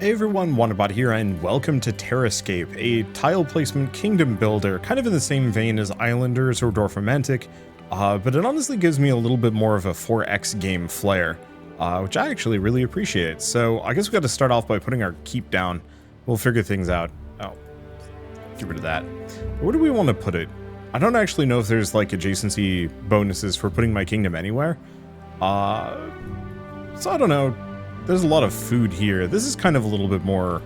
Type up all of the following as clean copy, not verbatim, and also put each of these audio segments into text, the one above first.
Hey everyone, Wanderbot here, and welcome to Terrascape, a tile placement kingdom builder, kind of in the same vein as Islanders or Dorfromantic, but it honestly gives me a little bit more of a 4X game flair, which I actually really appreciate. So I guess we got to start off by putting our keep down. We'll figure things out. Oh, get rid of that. Where do we want to put it? I don't actually know if there's like adjacency bonuses for putting my kingdom anywhere. So I don't know. There's a lot of food here. This is kind of a little bit more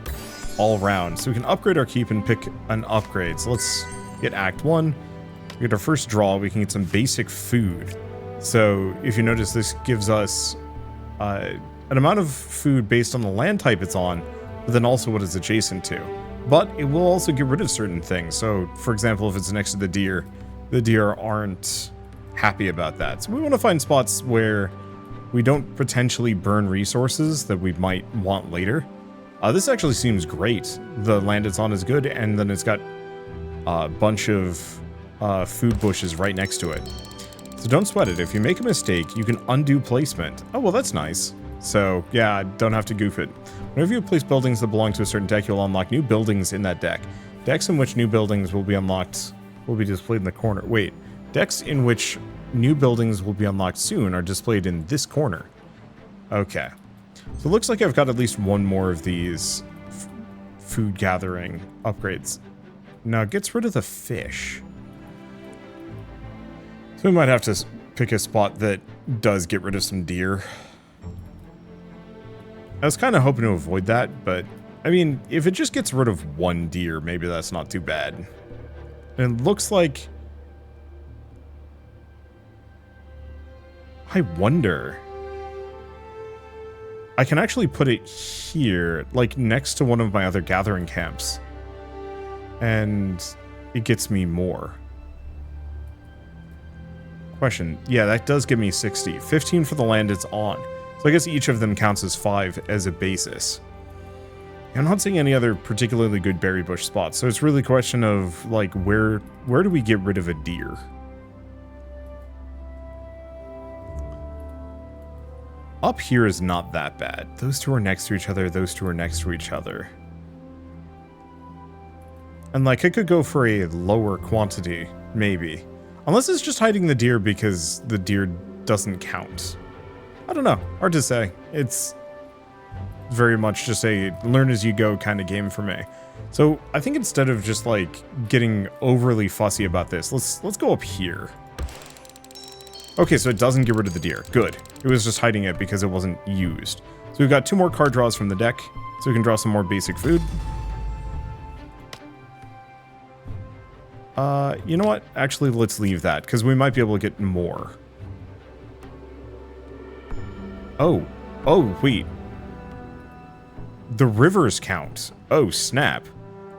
all around. So we can upgrade our keep and pick an upgrade. So let's get Act 1. We get our first draw. We can get some basic food. So if you notice, this gives us an amount of food based on the land type it's on, but then also what it's adjacent to. But it will also get rid of certain things. So for example, if it's next to the deer aren't happy about that. So we want to find spots where we don't potentially burn resources that we might want later. This actually seems great. The land it's on is good, and then it's got a bunch of food bushes right next to it. So don't sweat it. If you make a mistake, you can undo placement. Oh, well, that's nice. So, yeah, don't have to goof it. Whenever you place buildings that belong to a certain deck, you'll unlock new buildings in that deck. Decks in which new buildings will be unlocked will be displayed in the corner. Wait, decks in which new buildings will be unlocked soon are displayed in this corner. Okay. So it looks like I've got at least one more of these food gathering upgrades. Now it gets rid of the fish. So we might have to pick a spot that does get rid of some deer. I was kind of hoping to avoid that, but I mean, if it just gets rid of one deer, maybe that's not too bad. And it looks like I wonder. I can actually put it here, like next to one of my other gathering camps. And it gets me more. Question. Yeah, that does give me 60. 15 for the land it's on. So I guess each of them counts as 5 as a basis. I'm not seeing any other particularly good berry bush spots. So it's really a question of, like, where do we get rid of a deer? Up here is not that bad. Those two are next to each other. Those two are next to each other. And like, I could go for a lower quantity, maybe. Unless it's just hiding the deer because the deer doesn't count. I don't know. Hard to say. It's very much just a learn as you go kind of game for me. So I think instead of just like getting overly fussy about this, let's go up here. Okay, so it doesn't get rid of the deer. Good. It was just hiding it because it wasn't used. So we've got 2 more card draws from the deck, so we can draw some more basic food. You know what? Actually, let's leave that, because we might be able to get more. Oh, wait. The rivers count. Oh, snap.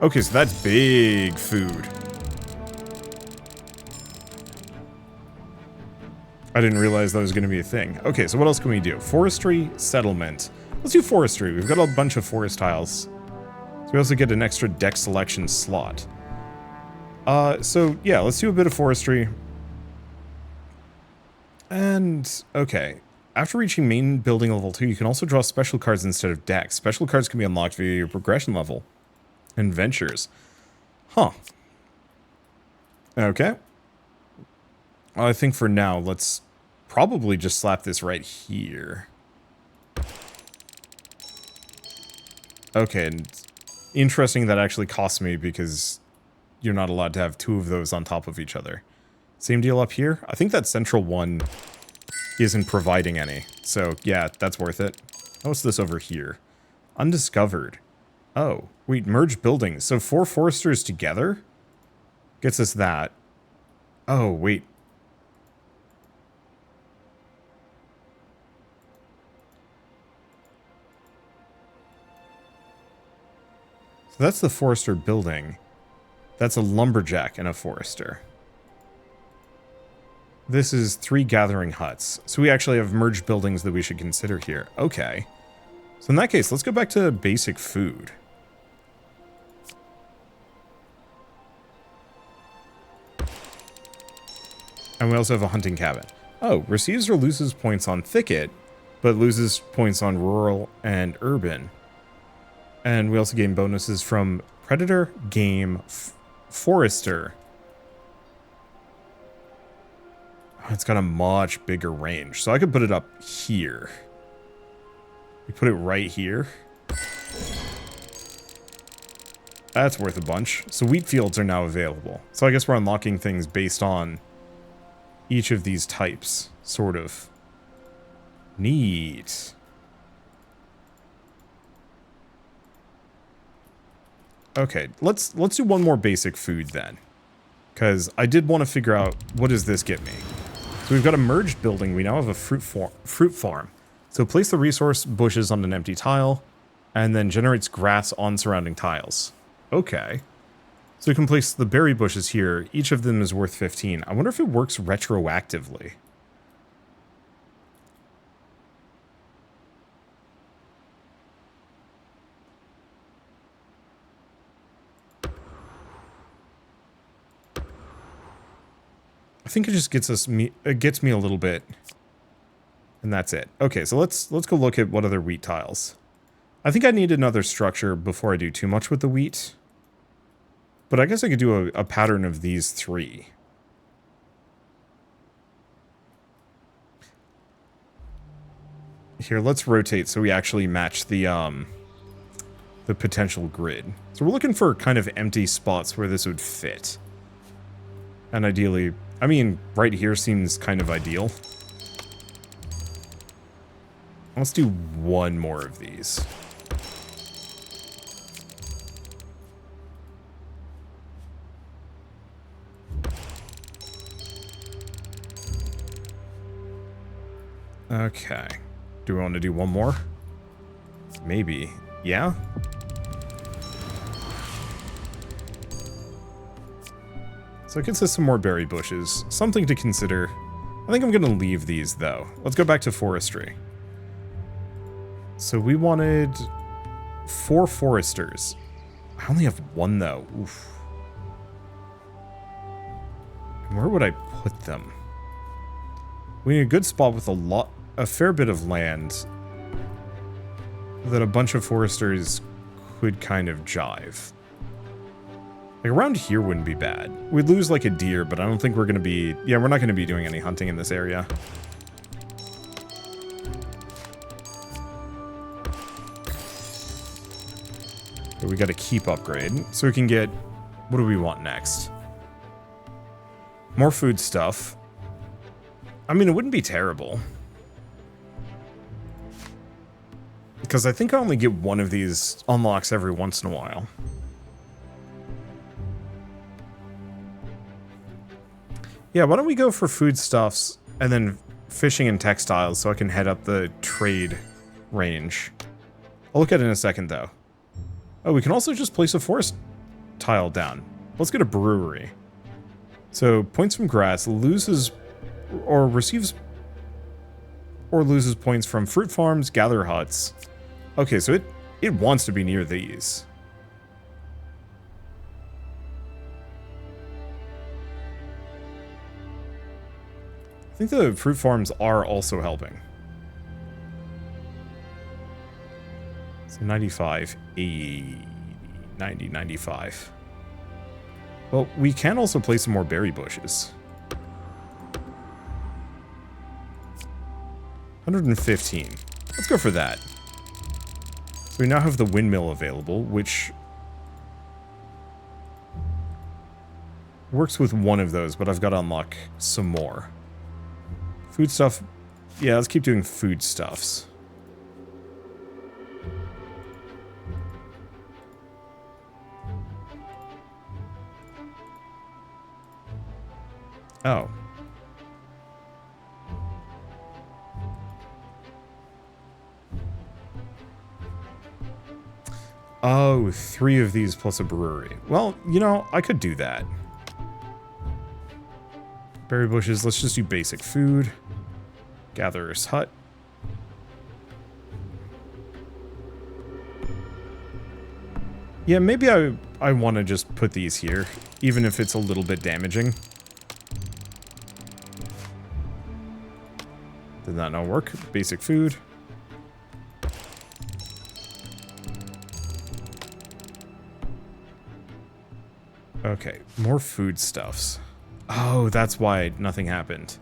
Okay, so that's big food. I didn't realize that was going to be a thing. Okay, so what else can we do? Forestry, settlement. Let's do forestry. We've got a bunch of forest tiles. So we also get an extra deck selection slot. So yeah, let's do a bit of forestry. And, okay. After reaching main building level 2, you can also draw special cards instead of decks. Special cards can be unlocked via your progression level and ventures. Huh. Okay. I think for now, let's probably just slap this right here. Okay, and interesting that actually costs me because you're not allowed to have 2 of those on top of each other. Same deal up here. I think that central one isn't providing any. So yeah, that's worth it. What's this over here? Undiscovered. Oh, wait, merge buildings. So 4 foresters together gets us that. Oh, wait. So that's the forester building. That's a lumberjack and a forester. This is 3 gathering huts. So we actually have merged buildings that we should consider here. Okay. So in that case, let's go back to basic food. And we also have a hunting cabin. Oh, receives or loses points on thicket, but loses points on rural and urban. And we also gain bonuses from Predator, Game, Forester. Oh, it's got a much bigger range. So I could put it up here. We put it right here. That's worth a bunch. So wheat fields are now available. So I guess we're unlocking things based on each of these types, sort of. Neat. Okay, let's do one more basic food then. Because I did want to figure out, what does this get me? So we've got a merged building. We now have a fruit farm. So place the resource bushes on an empty tile, and then generates grass on surrounding tiles. Okay. So we can place the berry bushes here. Each of them is worth 15. I wonder if it works retroactively. I think it just gets me a little bit, and that's it. Okay, so let's go look at what other wheat tiles. I think I need another structure before I do too much with the wheat. But I guess I could do a pattern of these three. Here, let's rotate so we actually match the potential grid. So we're looking for kind of empty spots where this would fit. And ideally, I mean, right here seems kind of ideal. Let's do one more of these. Okay. Do we want to do one more? Maybe. Yeah? So it gets us some more berry bushes. Something to consider. I think I'm going to leave these, though. Let's go back to forestry. So we wanted 4 foresters. I only have 1, though. Oof. Where would I put them? We need a good spot with a fair bit of land that a bunch of foresters could kind of jive. Like, around here wouldn't be bad. We'd lose, like, a deer, but I don't think we're going to be... Yeah, we're not going to be doing any hunting in this area. But we got to keep upgrade, so we can get... What do we want next? More food stuff. I mean, it wouldn't be terrible. Because I think I only get one of these unlocks every once in a while. Yeah, why don't we go for foodstuffs and then fishing and textiles so I can head up the trade range. I'll look at it in a second, though. Oh, we can also just place a forest tile down. Let's get a brewery. So, points from grass, loses or receives or loses points from fruit farms, gather huts. Okay, so it wants to be near these. I think the fruit farms are also helping. So 95, 80, 90, 95. Well, we can also place some more berry bushes. 115. Let's go for that. So we now have the windmill available, which works with one of those, but I've got to unlock some more. Food stuff. Yeah, let's keep doing foodstuffs. Oh. Oh, 3 of these plus a brewery. Well, you know, I could do that. Berry bushes, let's just do basic food. Gatherer's hut. Yeah, maybe I want to just put these here, even if it's a little bit damaging. Did that not work? Basic food. Okay, more foodstuffs. Oh, that's why nothing happened.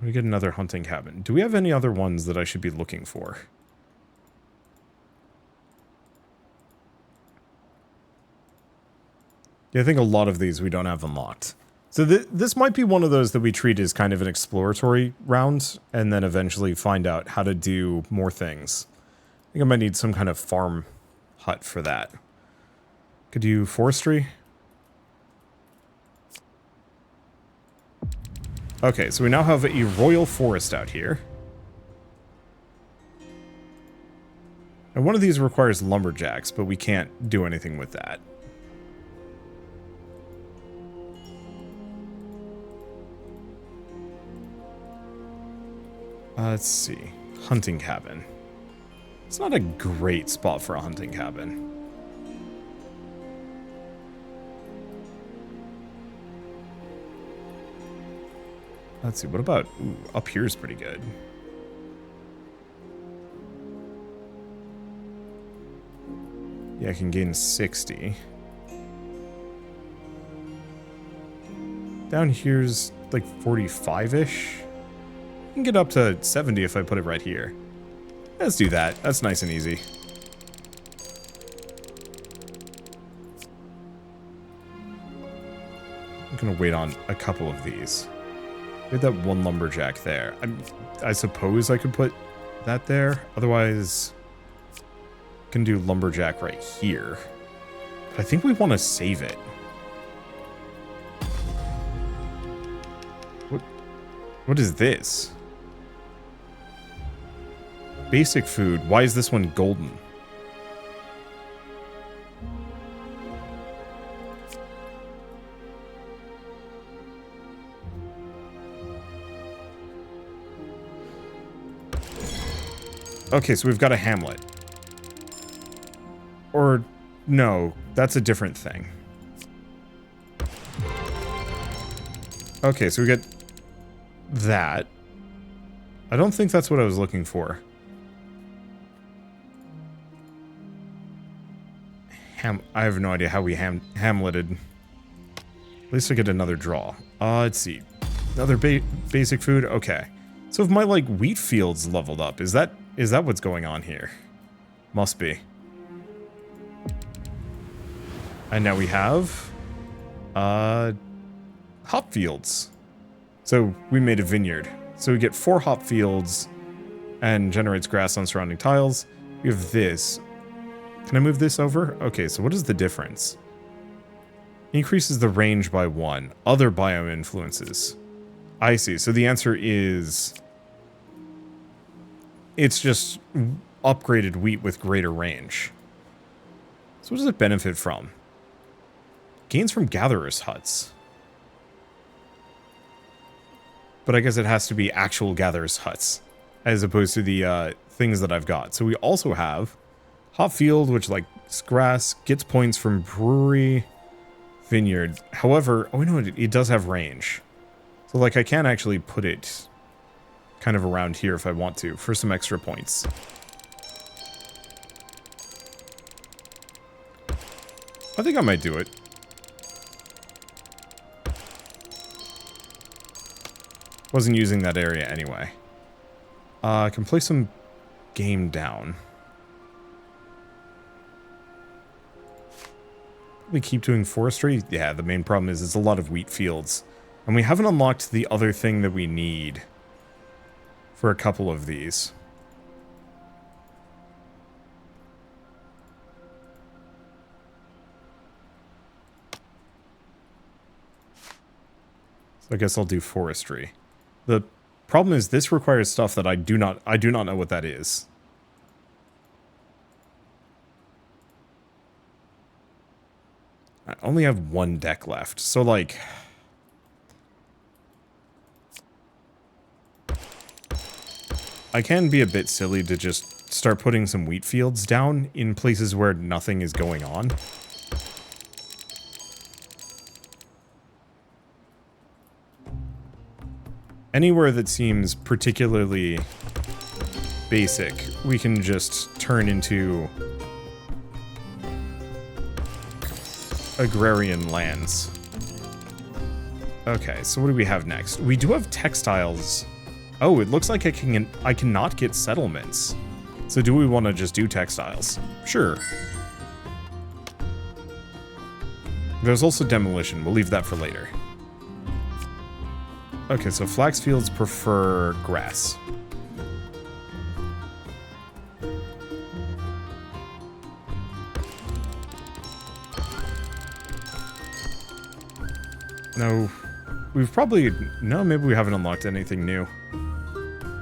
We get another hunting cabin. Do we have any other ones that I should be looking for? Yeah, I think a lot of these we don't have unlocked. So this might be one of those that we treat as kind of an exploratory round, and then eventually find out how to do more things. I think I might need some kind of farm hut for that. Could do forestry. Okay, so we now have a royal forest out here. And one of these requires lumberjacks, but we can't do anything with that. Let's see. Hunting cabin. It's not a great spot for a hunting cabin. Let's see, what about... Ooh, up here is pretty good. Yeah, I can gain 60. Down here's like 45-ish. I can get up to 70 if I put it right here. Let's do that. That's nice and easy. I'm gonna wait on a couple of these. We had that one lumberjack there. I suppose I could put that there. Otherwise, I can do lumberjack right here. But I think we want to save it. What is this? Basic food. Why is this one golden? Okay, so we've got a hamlet. Or, no, that's a different thing. Okay, so we get that. I don't think that's what I was looking for. I have no idea how we hamleted. At least I get another draw. Let's see. Another basic food? Okay. So if my, like, wheat fields leveled up, is that what's going on here? Must be. And now we have... hop fields. So we made a vineyard. So we get 4 hop fields and generates grass on surrounding tiles. We have this. Can I move this over? Okay, so what is the difference? Increases the range by 1. Other biome influences. I see. So the answer is... it's just upgraded wheat with greater range. So what does it benefit from? Gains from gatherers' huts. But I guess it has to be actual gatherers' huts, as opposed to the things that I've got. So we also have hop field, which likes grass, gets points from brewery, vineyard. However, oh no, it does have range. So like I can actually put it kind of around here if I want to, for some extra points. I think I might do it. Wasn't using that area anyway. I can play some game down. We keep doing forestry? Yeah, the main problem is it's a lot of wheat fields. And we haven't unlocked the other thing that we need for a couple of these. So I guess I'll do forestry. The problem is this requires stuff that I do not know what that is. I only have 1 deck left, so like... I can be a bit silly to just start putting some wheat fields down in places where nothing is going on. Anywhere that seems particularly basic, we can just turn into agrarian lands. Okay, so what do we have next? We do have textiles. Oh, it looks like I cannot get settlements. So do we want to just do textiles? Sure. There's also demolition. We'll leave that for later. Okay, so flax fields prefer grass. No, we've probably... No, maybe we haven't unlocked anything new.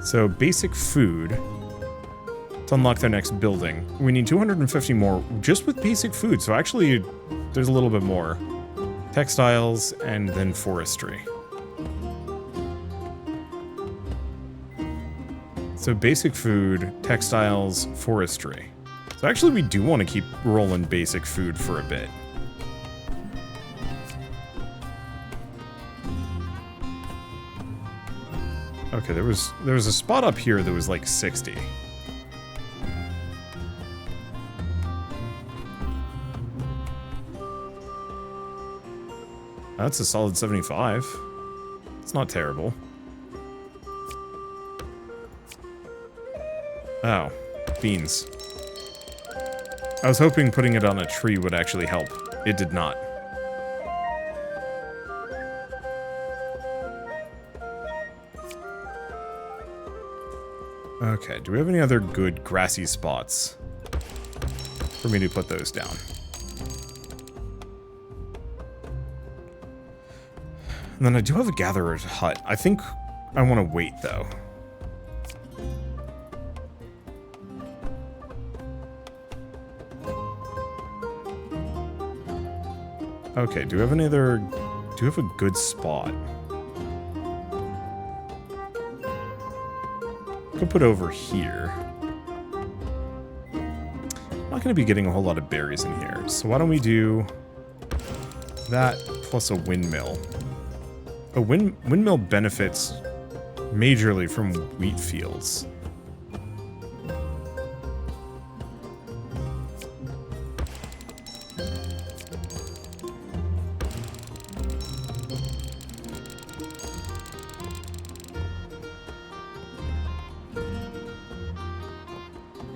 So, basic food. To unlock their next building. We need 250 more just with basic food. So actually, there's a little bit more. Textiles, and then forestry. So basic food, textiles, forestry. So actually we do want to keep rolling basic food for a bit. Okay, there was a spot up here that was like 60. That's a solid 75. It's not terrible. Oh, beans. I was hoping putting it on a tree would actually help. It did not. Okay, do we have any other good grassy spots for me to put those down? And then I do have a gatherer's hut. I think I want to wait, though. Okay, do we have any other... Do we have a good spot? Go put over here. I'm not going to be getting a whole lot of berries in here, so why don't we do that plus a windmill. A windmill benefits majorly from wheat fields.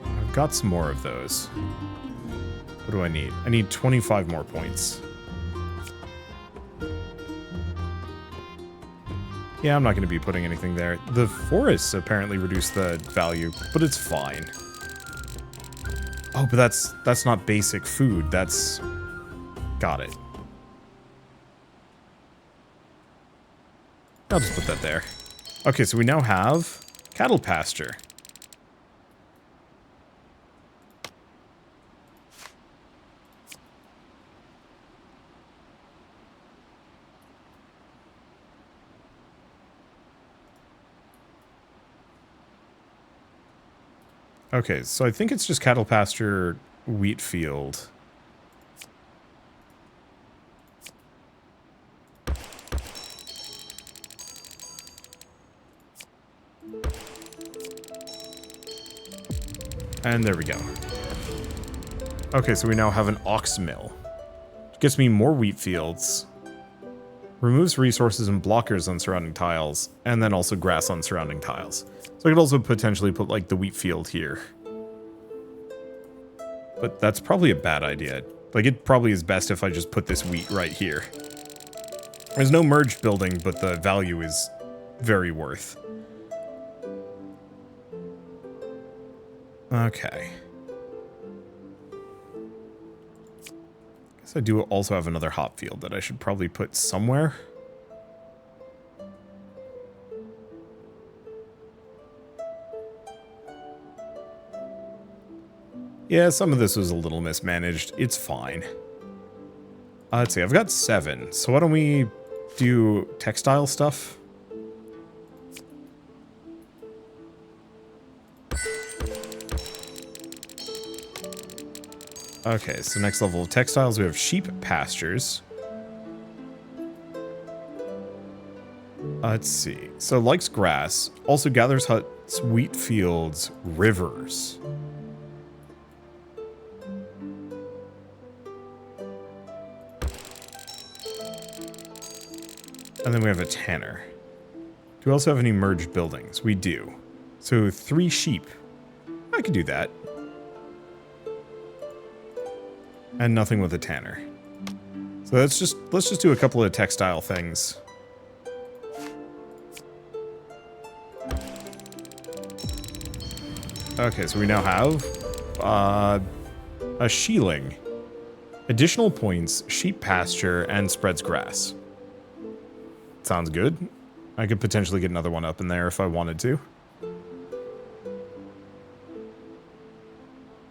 I've got some more of those. What do I need? I need 25 more points. Yeah, I'm not going to be putting anything there. The forests apparently reduce the value, but it's fine. Oh, but that's not basic food. That's... Got it. I'll just put that there. Okay, so we now have cattle pasture. Okay, so I think it's just cattle pasture, wheat field. And there we go. Okay, so we now have an ox mill. It gets me more wheat fields. Removes resources and blockers on surrounding tiles, and then also grass on surrounding tiles. So I could also potentially put, like, the wheat field here. But that's probably a bad idea. Like, it probably is best if I just put this wheat right here. There's no merged building, but the value is very worth. Okay. Guess I do also have another hop field that I should probably put somewhere. Yeah, some of this was a little mismanaged. It's fine. Let's see, I've got 7. So why don't we do textile stuff? Okay, so next level of textiles, we have sheep pastures. Let's see. So likes grass, also gathers huts, wheat fields, rivers. And then we have a tanner. Do we also have any merged buildings? We do. So 3 sheep. I could do that. And nothing with a tanner. So let's just do a couple of textile things. Okay, so we now have a shieling. Additional points, sheep pasture, and spreads grass. Sounds good. I could potentially get another one up in there if I wanted to.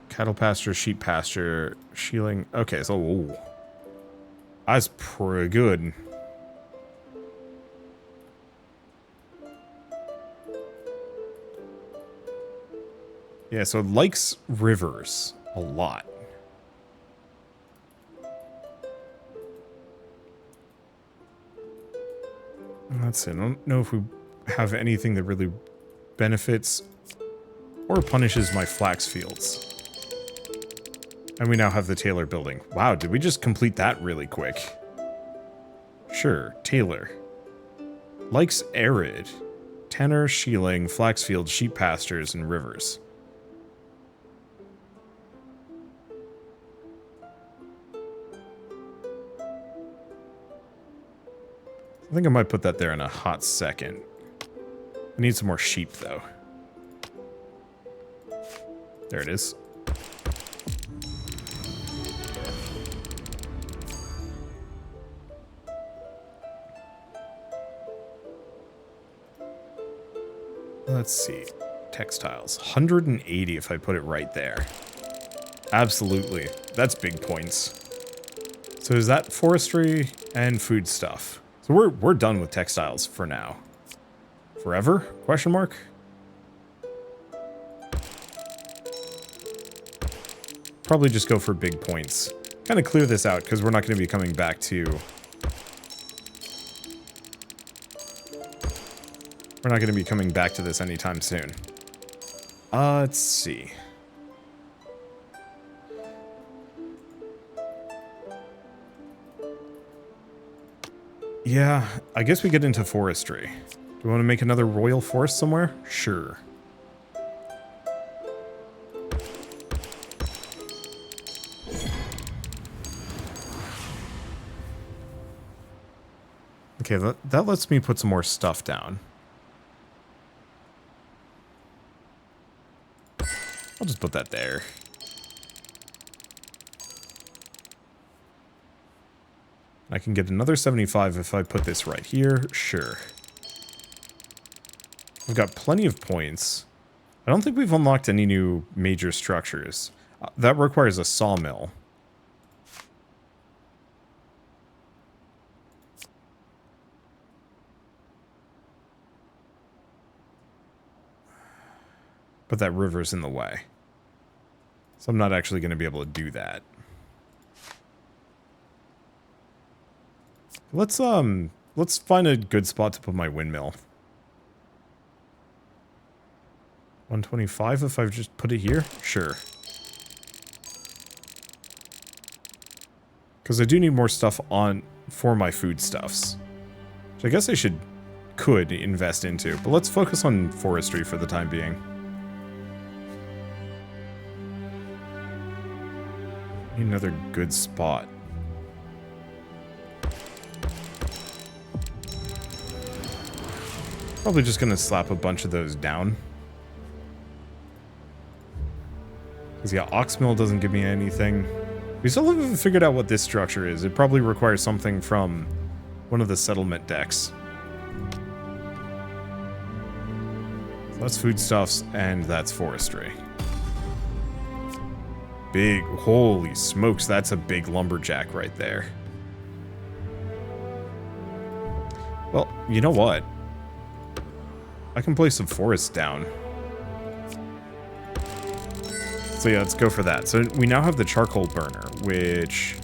Cattle pasture, sheep pasture, shieling. Okay, so ooh, that's pretty good. Yeah, so it likes rivers a lot. Let's see, I don't know if we have anything that really benefits or punishes my flax fields. And we now have the Taylor building. Wow, did we just complete that really quick? Sure, Taylor. Likes arid. Tanner, shieling, flax fields, sheep pastures, and rivers. I think I might put that there in a hot second. I need some more sheep, though. There it is. Let's see. Textiles. 180 if I put it right there. Absolutely. That's big points. So is that forestry and food stuff? So we're done with textiles for now. Forever? Question mark? Probably just go for big points. Kind of clear this out because we're not going to be coming back to... We're not going to be coming back to this anytime soon. Let's see. Yeah, I guess we get into forestry. Do we want to make another royal forest somewhere? Sure. Okay, that lets me put some more stuff down. I'll just put that there. I can get another 75 if I put this right here. Sure. We've got plenty of points. I don't think we've unlocked any new major structures. That requires a sawmill. But that river's in the way. So I'm not actually going to be able to do that. Let's find a good spot to put my windmill. 125 if I just put it here? Sure. Because I do need more stuff for my foodstuffs. Which I guess I could invest into. But let's focus on forestry for the time being. Need another good spot. Probably just gonna slap a bunch of those down. Because yeah, Oxmill doesn't give me anything. We still haven't figured out what this structure is. It probably requires something from one of the settlement decks. So that's foodstuffs and that's forestry. Big, holy smokes, that's a big lumberjack right there. Well, you know what? I can place some forests down. So yeah, let's go for that. So we now have the charcoal burner, which...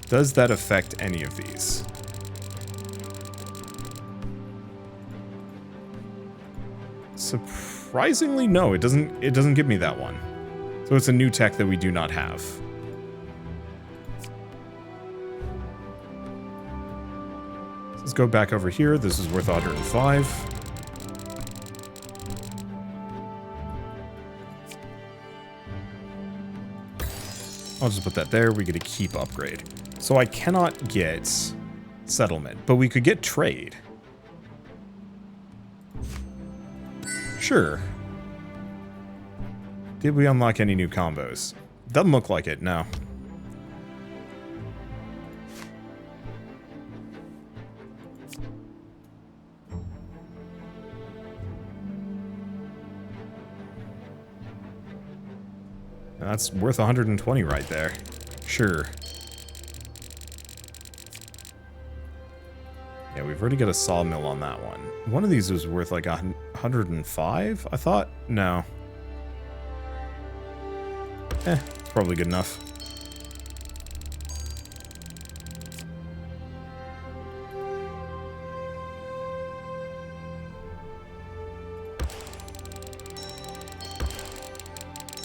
Does that affect any of these? Surprisingly, no, it doesn't give me that one. So it's a new tech that we do not have. Let's go back over here. This is worth 105. I'll just put that there. We get a keep upgrade. So I cannot get settlement, but we could get trade. Sure. Did we unlock any new combos? Doesn't look like it, no. That's worth 120 right there. Sure. Yeah, we've already got a sawmill on that one. One of these was worth like 105, I thought? No. It's probably good enough.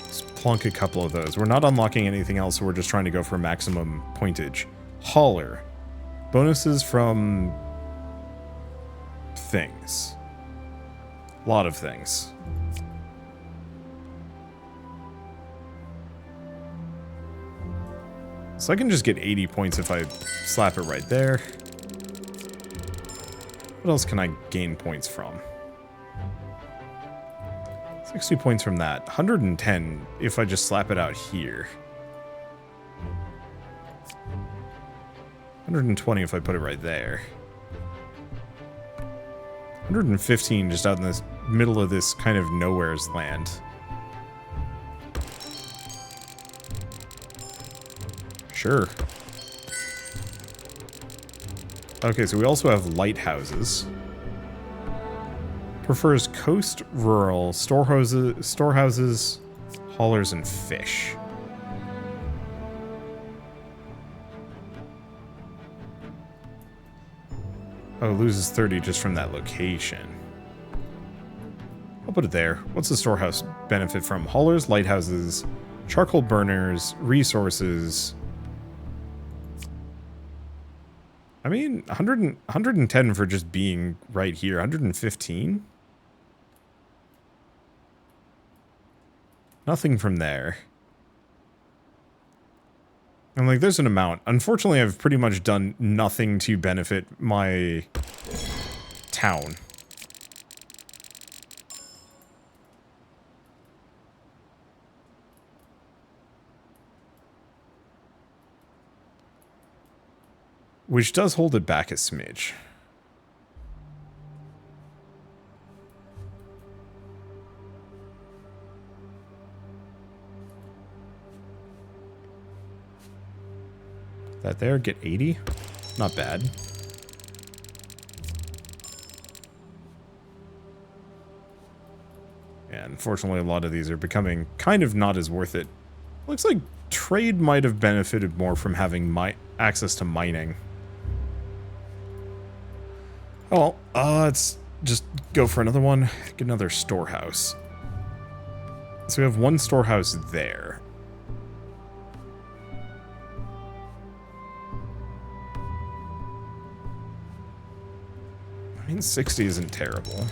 Let's plunk a couple of those. We're not unlocking anything else, so we're just trying to go for maximum pointage. Hauler. Bonuses from things. A lot of things. So I can just get 80 points if I slap it right there. What else can I gain points from? 60 points from that. 110 if I just slap it out here. 120 if I put it right there. 115 just out in the middle of this kind of nowhere's land. Sure. Okay, so we also have lighthouses. Prefers coast, rural, storehouses, haulers, and fish. Oh, loses 30 just from that location. I'll put it there. What's the storehouse benefit from? Haulers, lighthouses, charcoal burners, resources. I mean, 110 for just being right here. 115? Nothing from there. I'm like, there's an amount. Unfortunately, I've pretty much done nothing to benefit my town. Which does hold it back a smidge. That there, get 80. Not bad. Yeah, unfortunately, a lot of these are becoming kind of not as worth it. Looks like trade might have benefited more from having access to mining. Oh, well, let's just go for another one. Get another storehouse. So we have one storehouse there. I mean, 60 isn't terrible.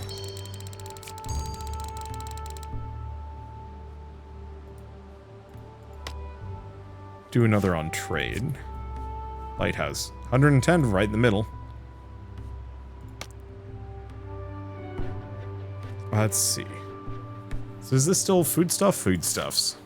Do another on trade. Lighthouse. 110 right in the middle. Let's see. So is this still food stuff? Foodstuffs.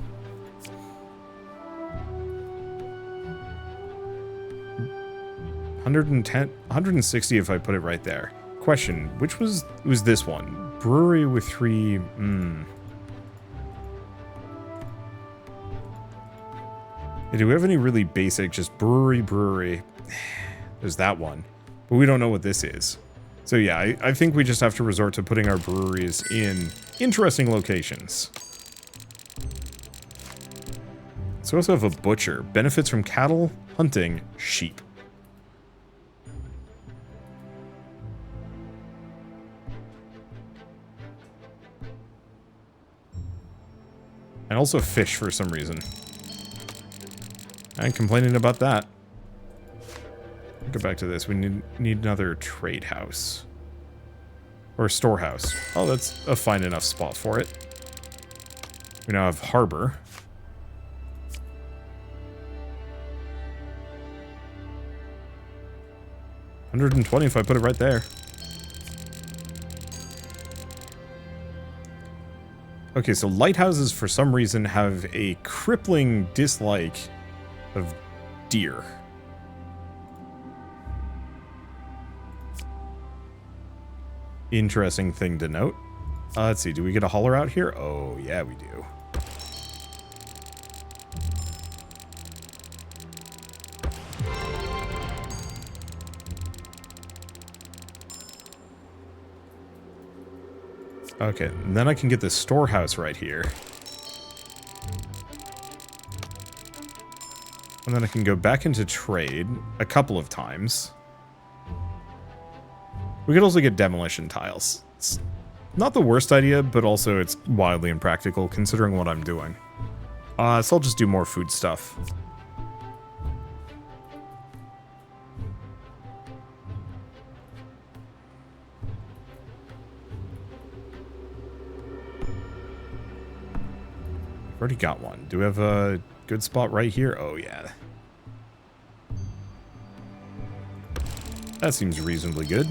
$110, $160 if I put it right there. Question, which was this one? Brewery with 3, Yeah, do we have any really basic, just brewery? There's that one. But we don't know what this is. So yeah, I think we just have to resort to putting our breweries in interesting locations. So we also have a butcher. Benefits from cattle, hunting, sheep. And also fish for some reason. I ain't complaining about that. Go back to this. We need another trade house. Or storehouse. Oh, that's a fine enough spot for it. We now have harbor. $120 if I put it right there. Okay, so lighthouses for some reason have a crippling dislike of deer. Interesting thing to note. Let's see, do we get a hauler out here? Oh, yeah, we do. Okay, and then I can get this storehouse right here. And then I can go back into trade a couple of times. We could also get demolition tiles. It's not the worst idea, but also it's wildly impractical considering what I'm doing. So I'll just do more food stuff. Already got one. Do we have a good spot right here? Oh, yeah. That seems reasonably good.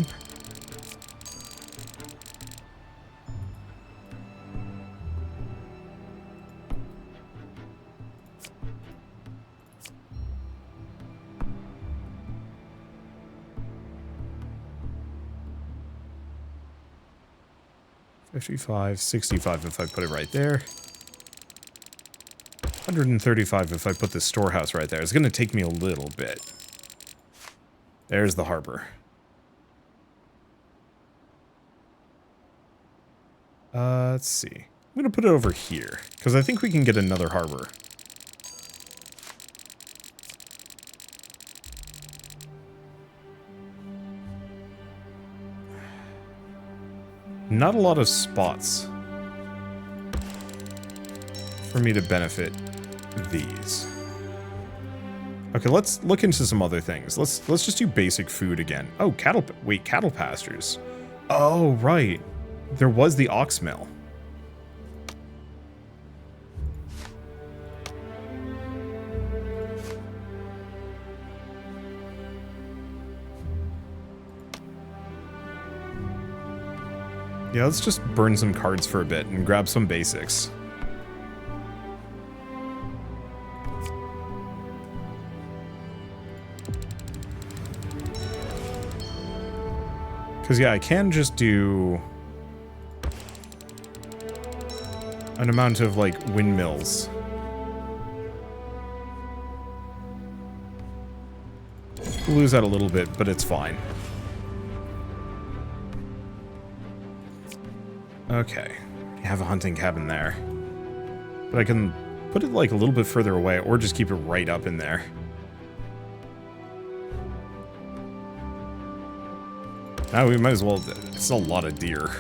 $55, $65 if I put it right there. $135 if I put this storehouse right there. It's going to take me a little bit. There's the harbor. Let's see. I'm going to put it over here, because I think we can get another harbor. Not a lot of spots for me to benefit these. Okay, let's look into some other things. Let's just do basic food again. Oh, cattle pastures. Oh, right. There was the ox mill. Yeah, let's just burn some cards for a bit and grab some basics. Because, yeah, I can just do an amount of, like, windmills. We'll lose that a little bit, but it's fine. Okay, we have a hunting cabin there. But I can put it, like, a little bit further away, or just keep it right up in there. Now we might as well... It's a lot of deer.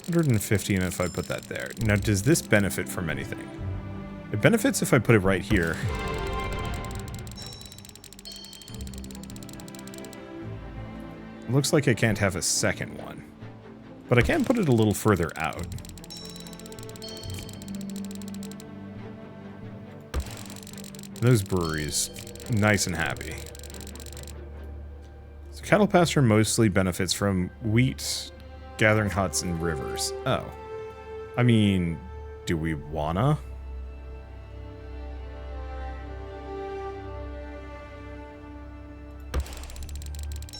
$115 if I put that there. Now, does this benefit from anything? It benefits if I put it right here. Looks like I can't have a second one. But I can put it a little further out. Those breweries, nice and happy. So cattle pasture mostly benefits from wheat, gathering huts, and rivers. Oh. I mean, do we wanna?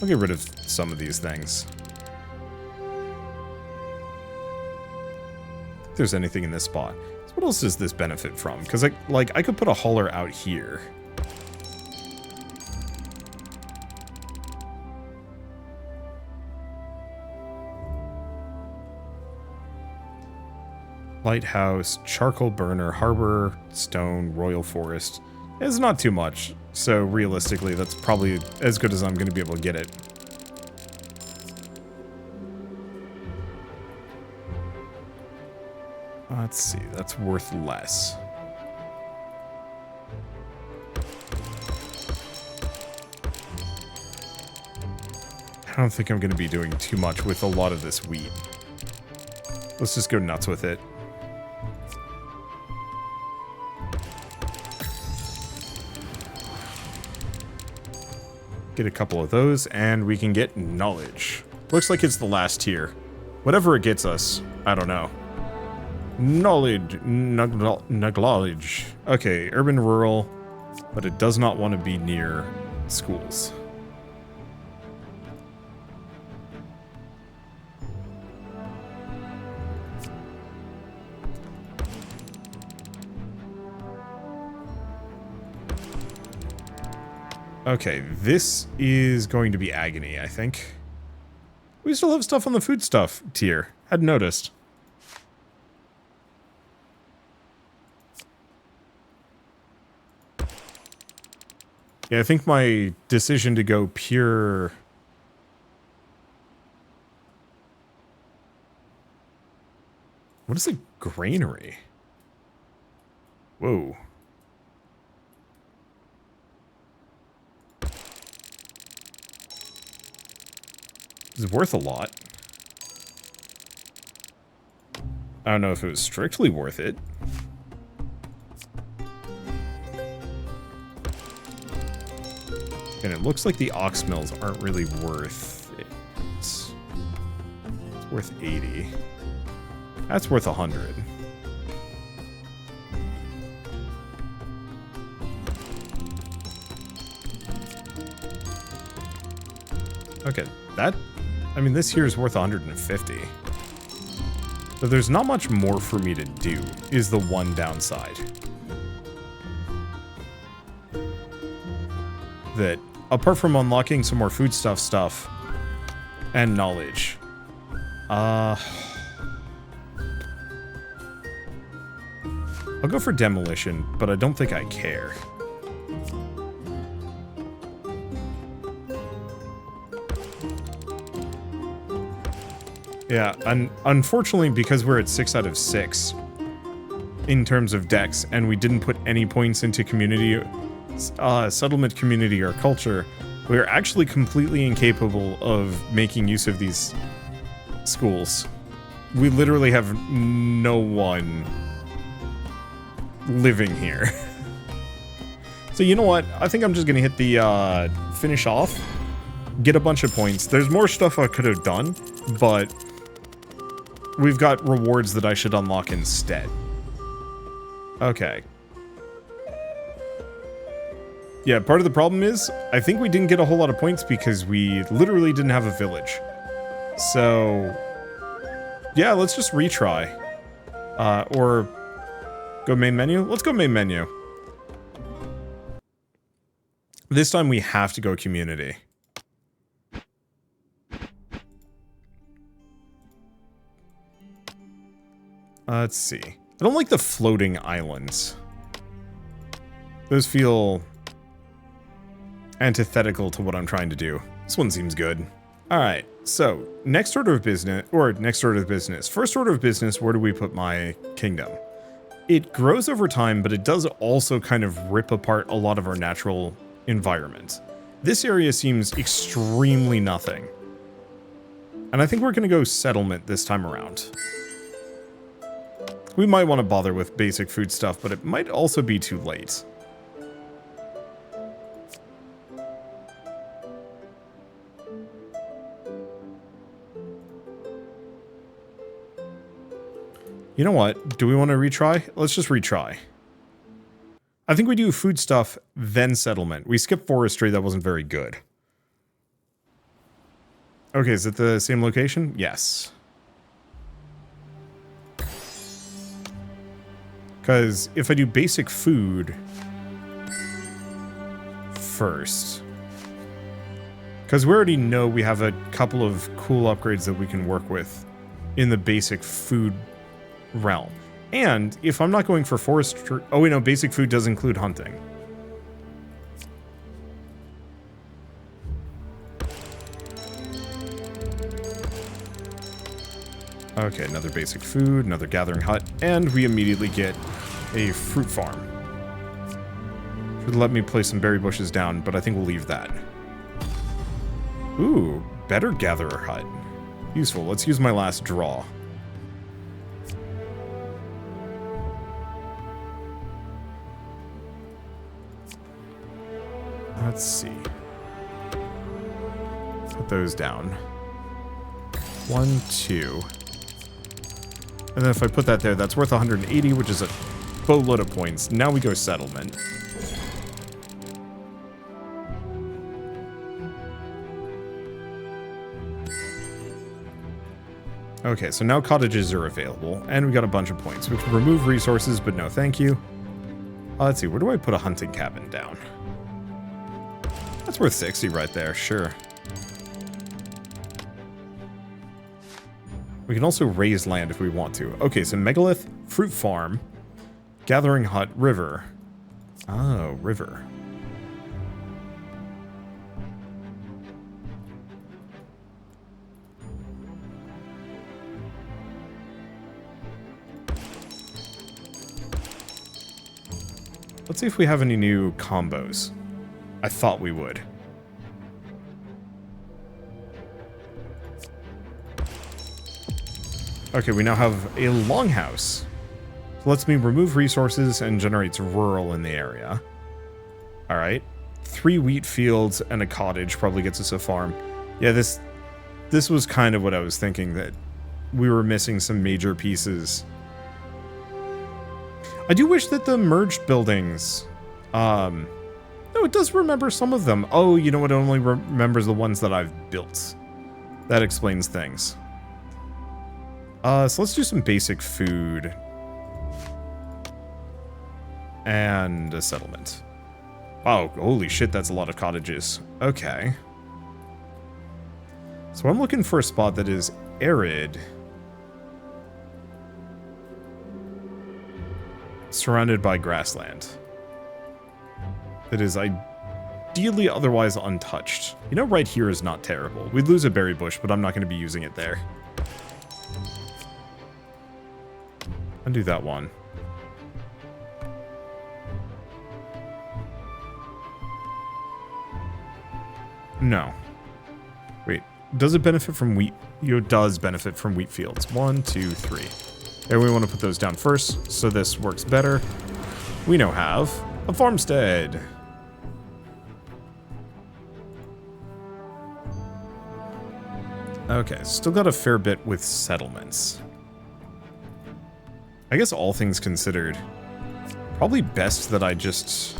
I'll get rid of some of these things. If there's anything in this spot. So what else does this benefit from? Because I could put a hauler out here. Lighthouse, charcoal burner, harbor, stone, royal forest. It's not too much, so realistically that's probably as good as I'm going to be able to get it. Let's see, that's worth less. I don't think I'm going to be doing too much with a lot of this wheat. Let's just go nuts with it. Get a couple of those, and we can get knowledge. Looks like it's the last tier. Whatever it gets us, I don't know. Knowledge. Knowledge. Okay, urban, rural, but it does not want to be near schools. Okay, this is going to be agony, I think. We still have stuff on the food stuff tier. Hadn't noticed. Yeah, I think my decision to go pure... What is a granary? Whoa. It's worth a lot. I don't know if it was strictly worth it. And it looks like the ox mills aren't really worth it. It's worth 80. That's worth 100. Okay, that... I mean, this here is worth 150. So there's not much more for me to do, is the one downside. That, apart from unlocking some more foodstuff stuff and knowledge, I'll go for demolition, but I don't think I care. Yeah, and unfortunately, because we're at 6 out of 6 in terms of decks, and we didn't put any points into community, settlement community or culture, we're actually completely incapable of making use of these schools. We literally have no one living here. So you know what? I think I'm just gonna hit the finish off, get a bunch of points. There's more stuff I could have done, but we've got rewards that I should unlock instead. Okay. Yeah, part of the problem is, I think we didn't get a whole lot of points because we literally didn't have a village. So, yeah, let's just retry. Or go main menu? Let's go main menu. This time we have to go community. Let's see. I don't like the floating islands. Those feel antithetical to what I'm trying to do. This one seems good. Alright, so, next order of business, First order of business, where do we put my kingdom? It grows over time, but it does also kind of rip apart a lot of our natural environment. This area seems extremely nothing. And I think we're going to go settlement this time around. We might want to bother with basic food stuff, but it might also be too late. You know what? Do we want to retry? Let's just retry. I think we do food stuff, then settlement. We skipped forestry, that wasn't very good. Okay, is it the same location? Yes. Because if I do basic food first, because we already know we have a couple of cool upgrades that we can work with in the basic food realm. And if I'm not going for forestry... Oh, wait, no, basic food does include hunting. Okay, another basic food, another gathering hut, and we immediately get a fruit farm. Should let me place some berry bushes down, but I think we'll leave that. Ooh, better gatherer hut. Useful. Let's use my last draw. Let's see. Put those down. 1, 2. And then if I put that there, that's worth 180, which is a boatload of points. Now we go settlement. Okay, so now cottages are available, and we got a bunch of points. We can remove resources, but no thank you. Let's see, where do I put a hunting cabin down? That's worth 60 right there, sure. We can also raise land if we want to. Okay, so megalith, fruit farm, gathering hut, river. Oh, river. Let's see if we have any new combos. I thought we would. Okay, we now have a longhouse. So lets me remove resources and generates rural in the area. Alright. 3 wheat fields and a cottage probably gets us a farm. Yeah, this was kind of what I was thinking, that we were missing some major pieces. I do wish that the merged buildings... no, it does remember some of them. Oh, you know what? It only remembers the ones that I've built. That explains things. So let's do some basic food. And a settlement. Wow, holy shit, that's a lot of cottages. Okay. So I'm looking for a spot that is arid. Surrounded by grassland. That is ideally otherwise untouched. You know, right here is not terrible. We'd lose a berry bush, but I'm not going to be using it there. Undo that one. No. Wait, does it benefit from wheat? It does benefit from wheat fields. 1, 2, 3. There, we want to put those down first, so this works better. We now have a farmstead. Okay, still got a fair bit with settlements. I guess all things considered, probably best that I just...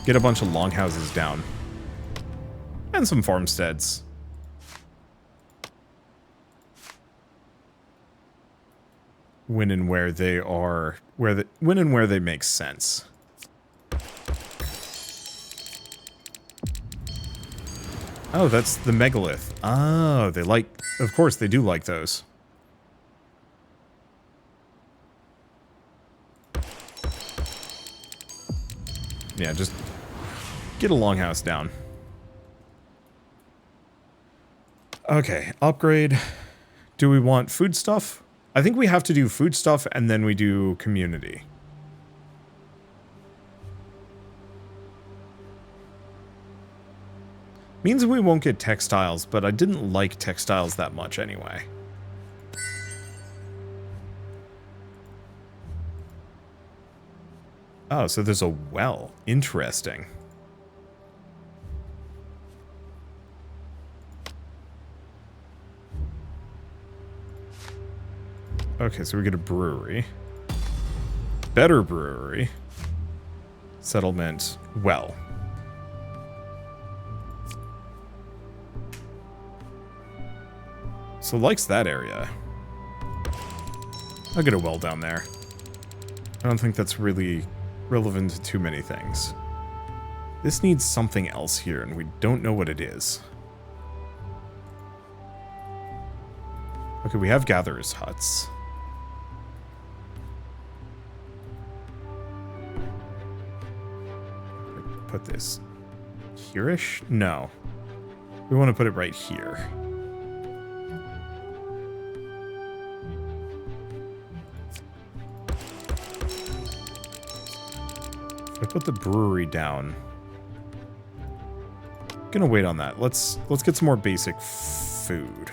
get a bunch of longhouses down. And some farmsteads. When and where they are... when and where they make sense. Oh, that's the megalith. Oh, they like... Of course, they do like those. Yeah, just get a longhouse down. Okay, upgrade. Do we want food stuff? I think we have to do food stuff and then we do community. Means we won't get textiles, but I didn't like textiles that much anyway. Oh, so there's a well. Interesting. Okay, so we get a brewery. Better brewery. Settlement. Well. So likes that area. I'll get a well down there. I don't think that's really relevant to too many things. This needs something else here, and we don't know what it is. Okay, we have gatherers' huts. Put this here-ish? No. We want to put it right here. If I put the brewery down, I'm gonna wait on that. Let's get some more basic food.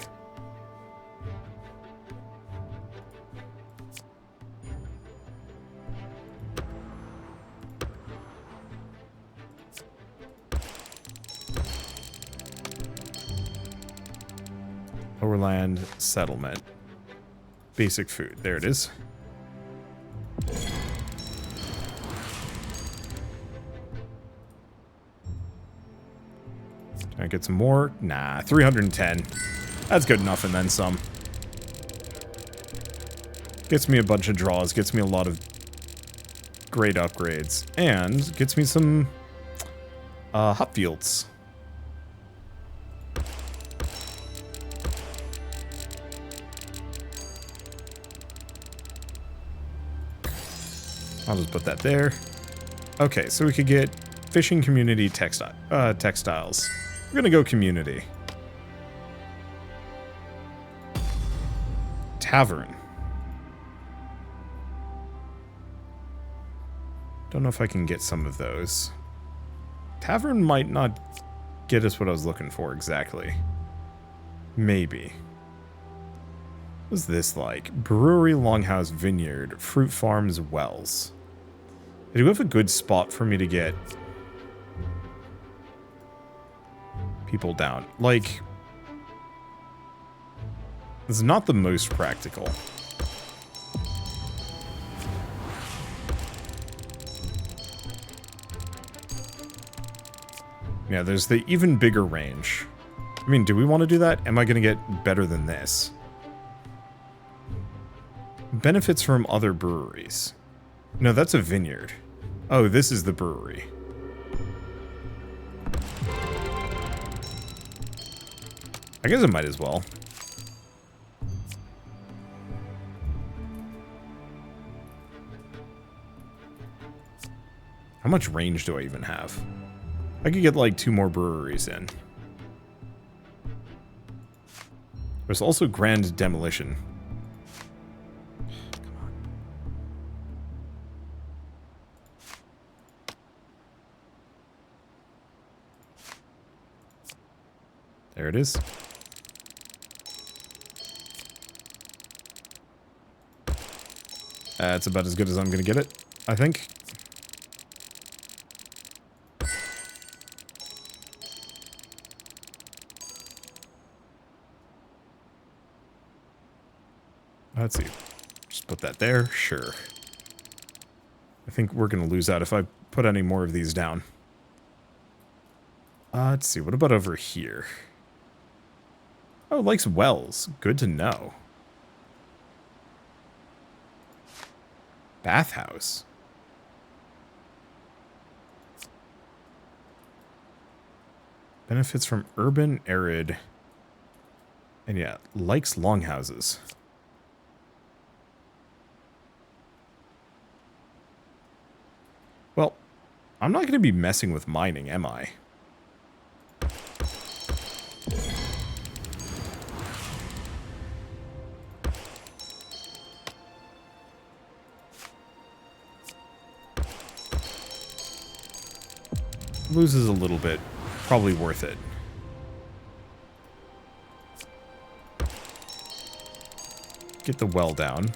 Overland settlement. Basic food. There it is. Can I get some more? Nah, 310. That's good enough and then some. Gets me a bunch of draws, gets me a lot of great upgrades, and gets me some hop fields. I'll just put that there. Okay, so we could get fishing community textiles. We're gonna go community. Tavern. Don't know if I can get some of those. Tavern might not get us what I was looking for exactly. Maybe. What's this like? Brewery, Longhouse, Vineyard, Fruit Farms, Wells. Do we have a good spot for me to get people down? Like, this is not the most practical. Yeah, there's the even bigger range. I mean, do we want to do that? Am I going to get better than this? Benefits from other breweries. No, that's a vineyard. Oh, this is the brewery. I guess I might as well. How much range do I even have? I could get like 2 more breweries in. There's also Grand Demolition. Come on. There it is. That's about as good as I'm going to get it, I think. Let's see. Just put that there. Sure. I think we're going to lose out if I put any more of these down. Let's see. What about over here? Oh, it likes wells. Good to know. Bathhouse. Benefits from urban, arid. And yeah, likes longhouses. Well, I'm not going to be messing with mining, am I? Loses a little bit. Probably worth it. Get the well down.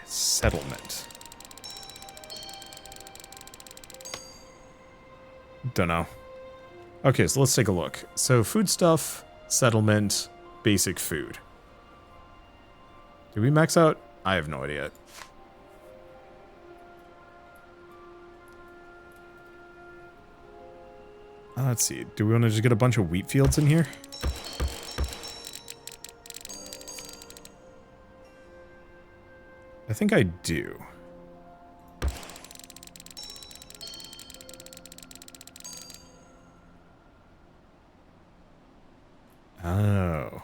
Settlement. Don't know. Okay, so let's take a look. So food stuff, settlement, basic food. Did we max out? I have no idea. Let's see. Do we want to just get a bunch of wheat fields in here? I think I do. Oh.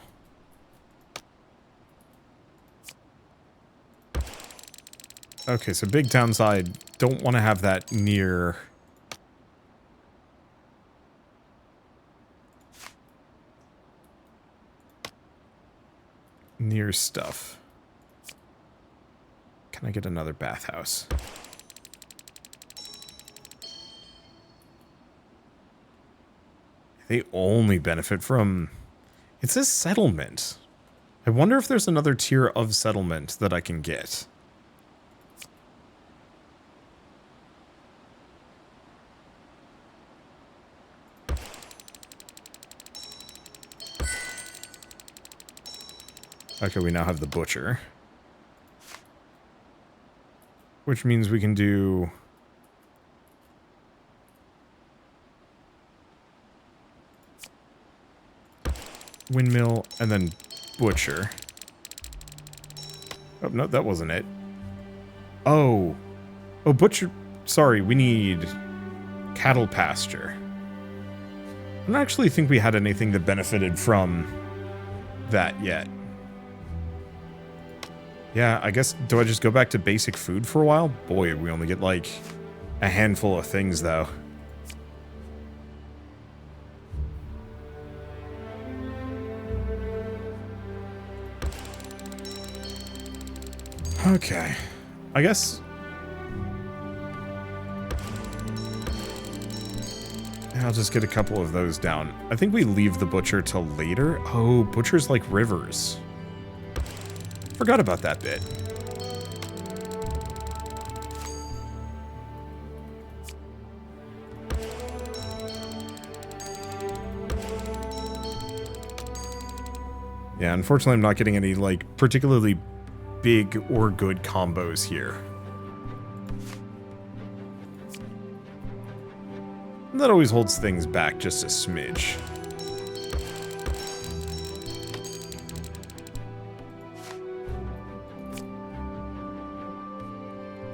Okay, so big town side, don't want to have that near... near stuff. Can I get another bathhouse? They only benefit from... It says settlement. I wonder if there's another tier of settlement that I can get. Okay, we now have the butcher. Which means we can do... windmill, and then butcher. Oh, no, that wasn't it. Oh. Oh, butcher... Sorry, we need... cattle pasture. I don't actually think we had anything that benefited from that yet. Yeah, I guess, do I just go back to basic food for a while? Boy, we only get, like, a handful of things, though. Okay. I guess... I'll just get a couple of those down. I think we leave the butcher till later. Oh, butcher's like rivers. Forgot about that bit. Yeah, unfortunately I'm not getting any, like, particularly big or good combos here. And that always holds things back just a smidge.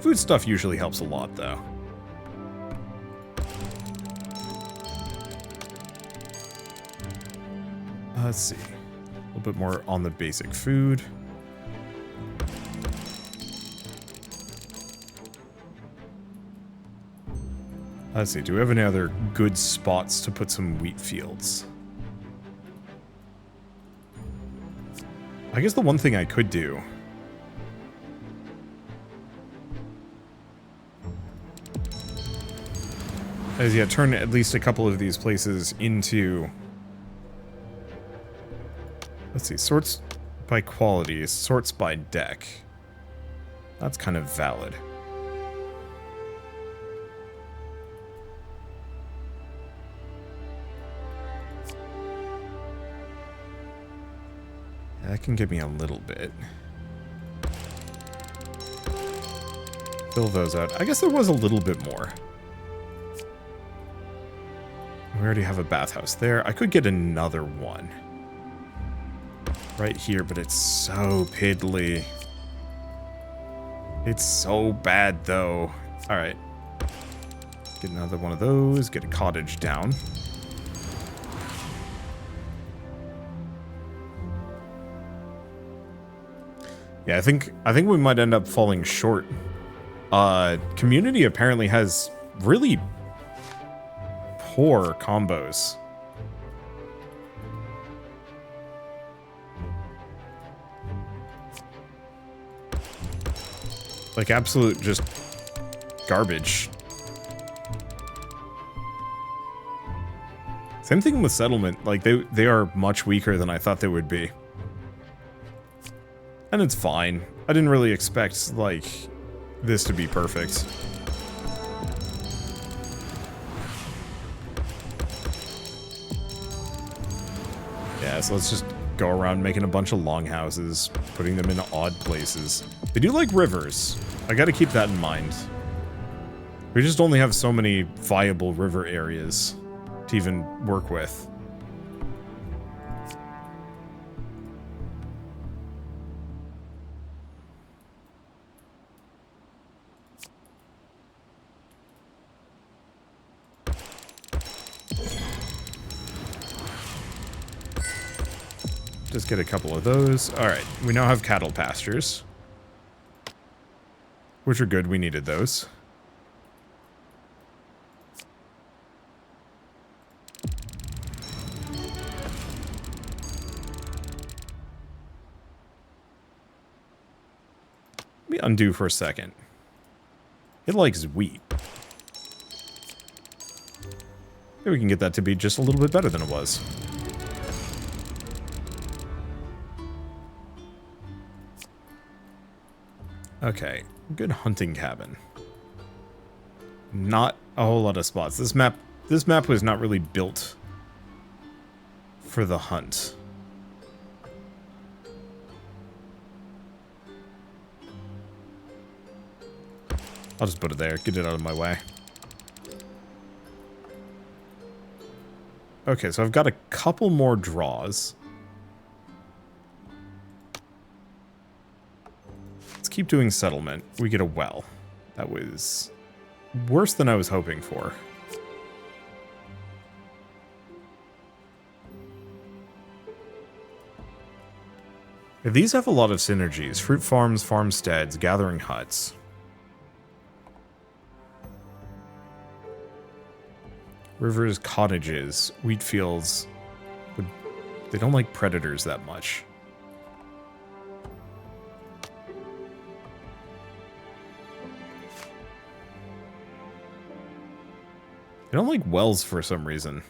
Food stuff usually helps a lot, though. Let's see. A little bit more on the basic food. Let's see, do we have any other good spots to put some wheat fields? I guess the one thing I could do... is, yeah, turn at least a couple of these places into... Let's see, sorts by quality, sorts by deck. That's kind of valid. That can give me a little bit. Fill those out. I guess there was a little bit more. We already have a bathhouse there. I could get another one. Right here, but it's so piddly. It's so bad, though. Alright. Get another one of those. Get a cottage down. Yeah, I think we might end up falling short. Community apparently has really poor combos. Like absolute just garbage. Same thing with settlement. Like they are much weaker than I thought they would be. And it's fine. I didn't really expect, like, this to be perfect. Yeah, so let's just go around making a bunch of longhouses, putting them in odd places. They do like rivers. I gotta keep that in mind. We just only have so many viable river areas to even work with. Just get a couple of those. Alright, we now have cattle pastures. Which are good, we needed those. Let me undo for a second. It likes wheat. Maybe we can get that to be just a little bit better than it was. Okay, good hunting cabin. Not a whole lot of spots. This map was not really built for the hunt. I'll just put it there, get it out of my way. Okay, so I've got a couple more draws. Let's keep doing settlement. We get a well. That was worse than I was hoping for. These have a lot of synergies. Fruit farms, farmsteads, gathering huts. Rivers, cottages, wheat fields. They don't like predators that much. They don't like wells for some reason.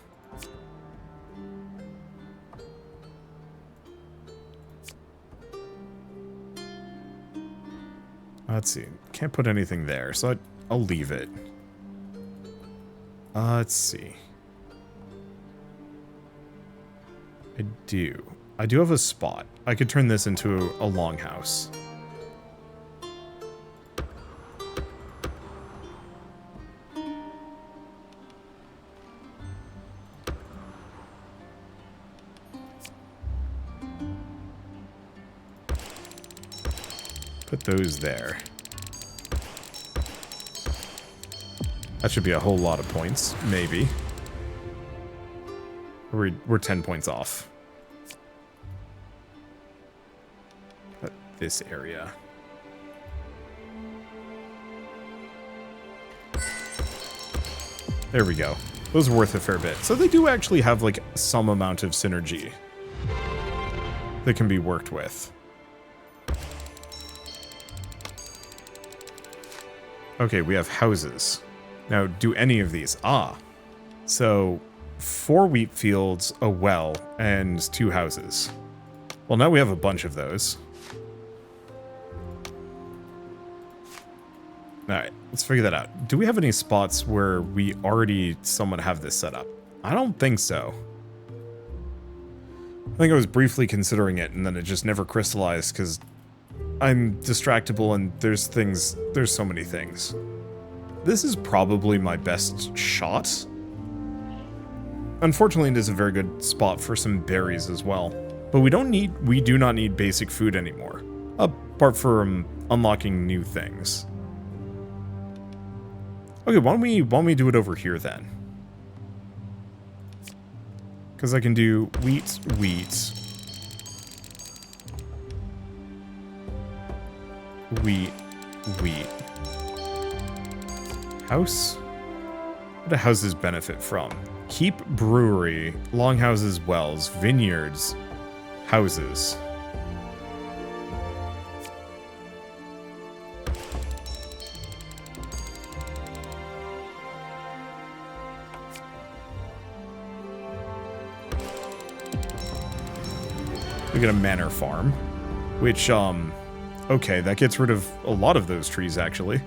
Let's see. Can't put anything there, so I'll leave it. Let's see. I do have a spot. I could turn this into a longhouse. Put those there. That should be a whole lot of points, maybe. We're 10 points off. But this area. There we go. Those are worth a fair bit. So they do actually have like some amount of synergy that can be worked with. Okay, we have houses. Now, do any of these? So 4 wheat fields, a well, and 2 houses. Well, now we have a bunch of those. Alright, let's figure that out. Do we have any spots where we already somewhat have this set up? I don't think so. I think I was briefly considering it, and then it just never crystallized, because I'm distractible and there's so many things. This is probably my best shot. Unfortunately, it is a very good spot for some berries as well. But we do not need basic food anymore. Apart from unlocking new things. Okay, why don't we do it over here then? Because I can do wheat. Wheat. House? What do houses benefit from? Keep, brewery, longhouses, wells, vineyards, houses. We get a manor farm, which, okay, that gets rid of a lot of those trees, actually.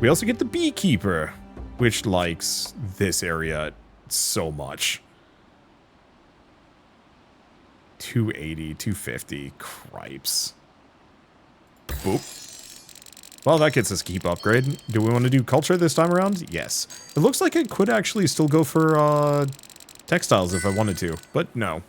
We also get the beekeeper, which likes this area so much. 280, 250, cripes. Boop. Well, that gets us keep upgrade. Do we want to do culture this time around? Yes. It looks like I could actually still go for, textiles if I wanted to, but no.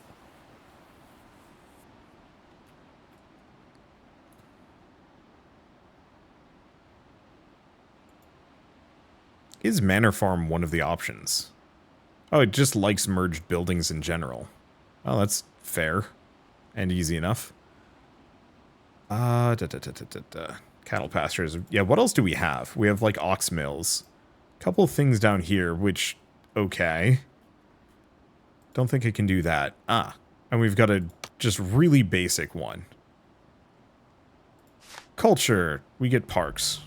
Is Manor Farm one of the options? Oh, it just likes merged buildings in general. Oh, that's fair. And easy enough. Cattle pastures. Yeah, what else do we have? We have, like, ox mills. Couple things down here, which... Okay. Don't think I can do that. Ah. And we've got a just really basic one. Culture. We get parks.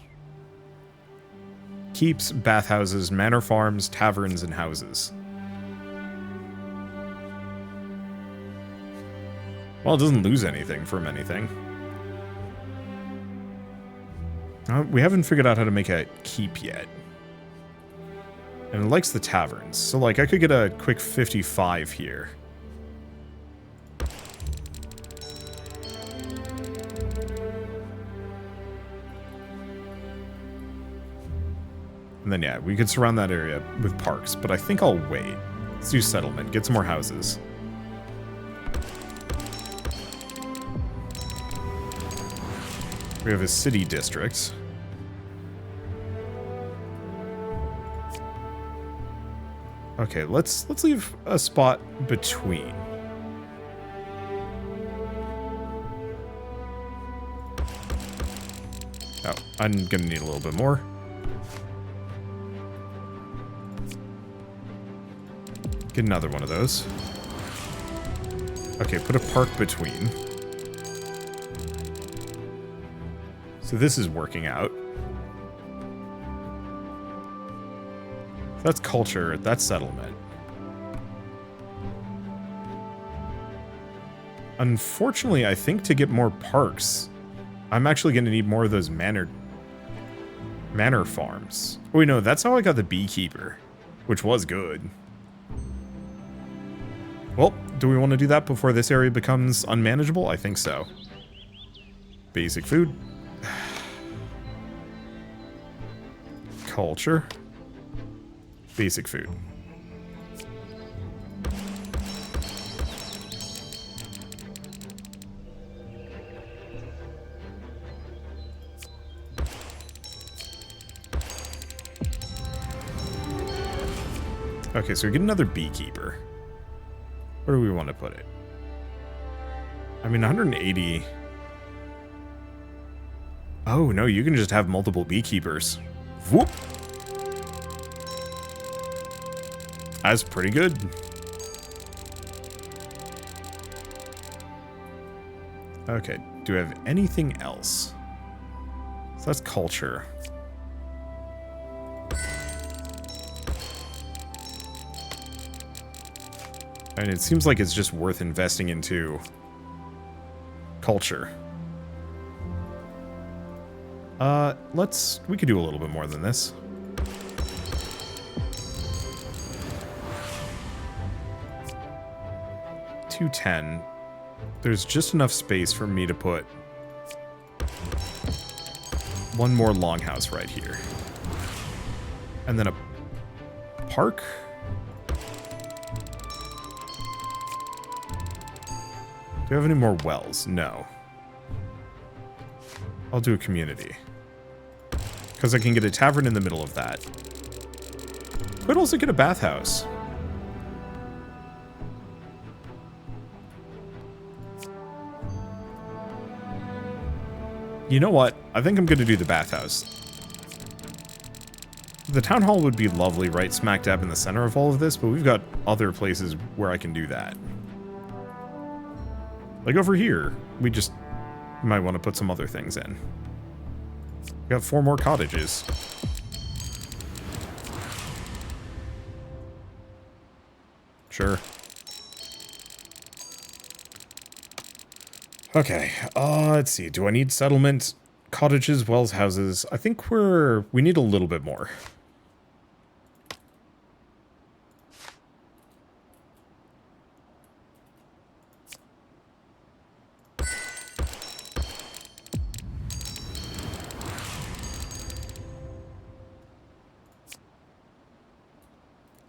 Keeps, bathhouses, manor farms, taverns, and houses. Well, it doesn't lose anything from anything. We haven't figured out how to make a keep yet. And it likes the taverns. So, like, I could get a quick 55 here. And then, yeah, we could surround that area with parks. But I think I'll wait. Let's do settlement. Get some more houses. We have a city district. Okay, let's leave a spot between. Oh, I'm gonna need a little bit more. Get another one of those. Okay, put a park between. So this is working out. That's culture, that's settlement. Unfortunately, I think to get more parks, I'm actually going to need more of those manor farms. Oh, wait, no, that's how I got the beekeeper, which was good. Well, do we want to do that before this area becomes unmanageable? I think so. Basic food. Culture. Basic food. Okay, so we get another beekeeper. Where do we want to put it? I mean, 180. Oh, no, you can just have multiple beekeepers. Whoop! That's pretty good. Okay, do we have anything else? So that's culture. And it seems like it's just worth investing into culture. We could do a little bit more than this. $210. There's just enough space for me to put one more longhouse right here. And then a park? Do you have any more wells? No. I'll do a community. Because I can get a tavern in the middle of that. Could also get a bathhouse. You know what? I think I'm going to do the bathhouse. The town hall would be lovely right smack dab in the center of all of this, but we've got other places where I can do that. Like over here, we might want to put some other things in. We got 4 more cottages. Sure. Okay, let's see. Do I need settlement, cottages, wells, houses? I think we need a little bit more.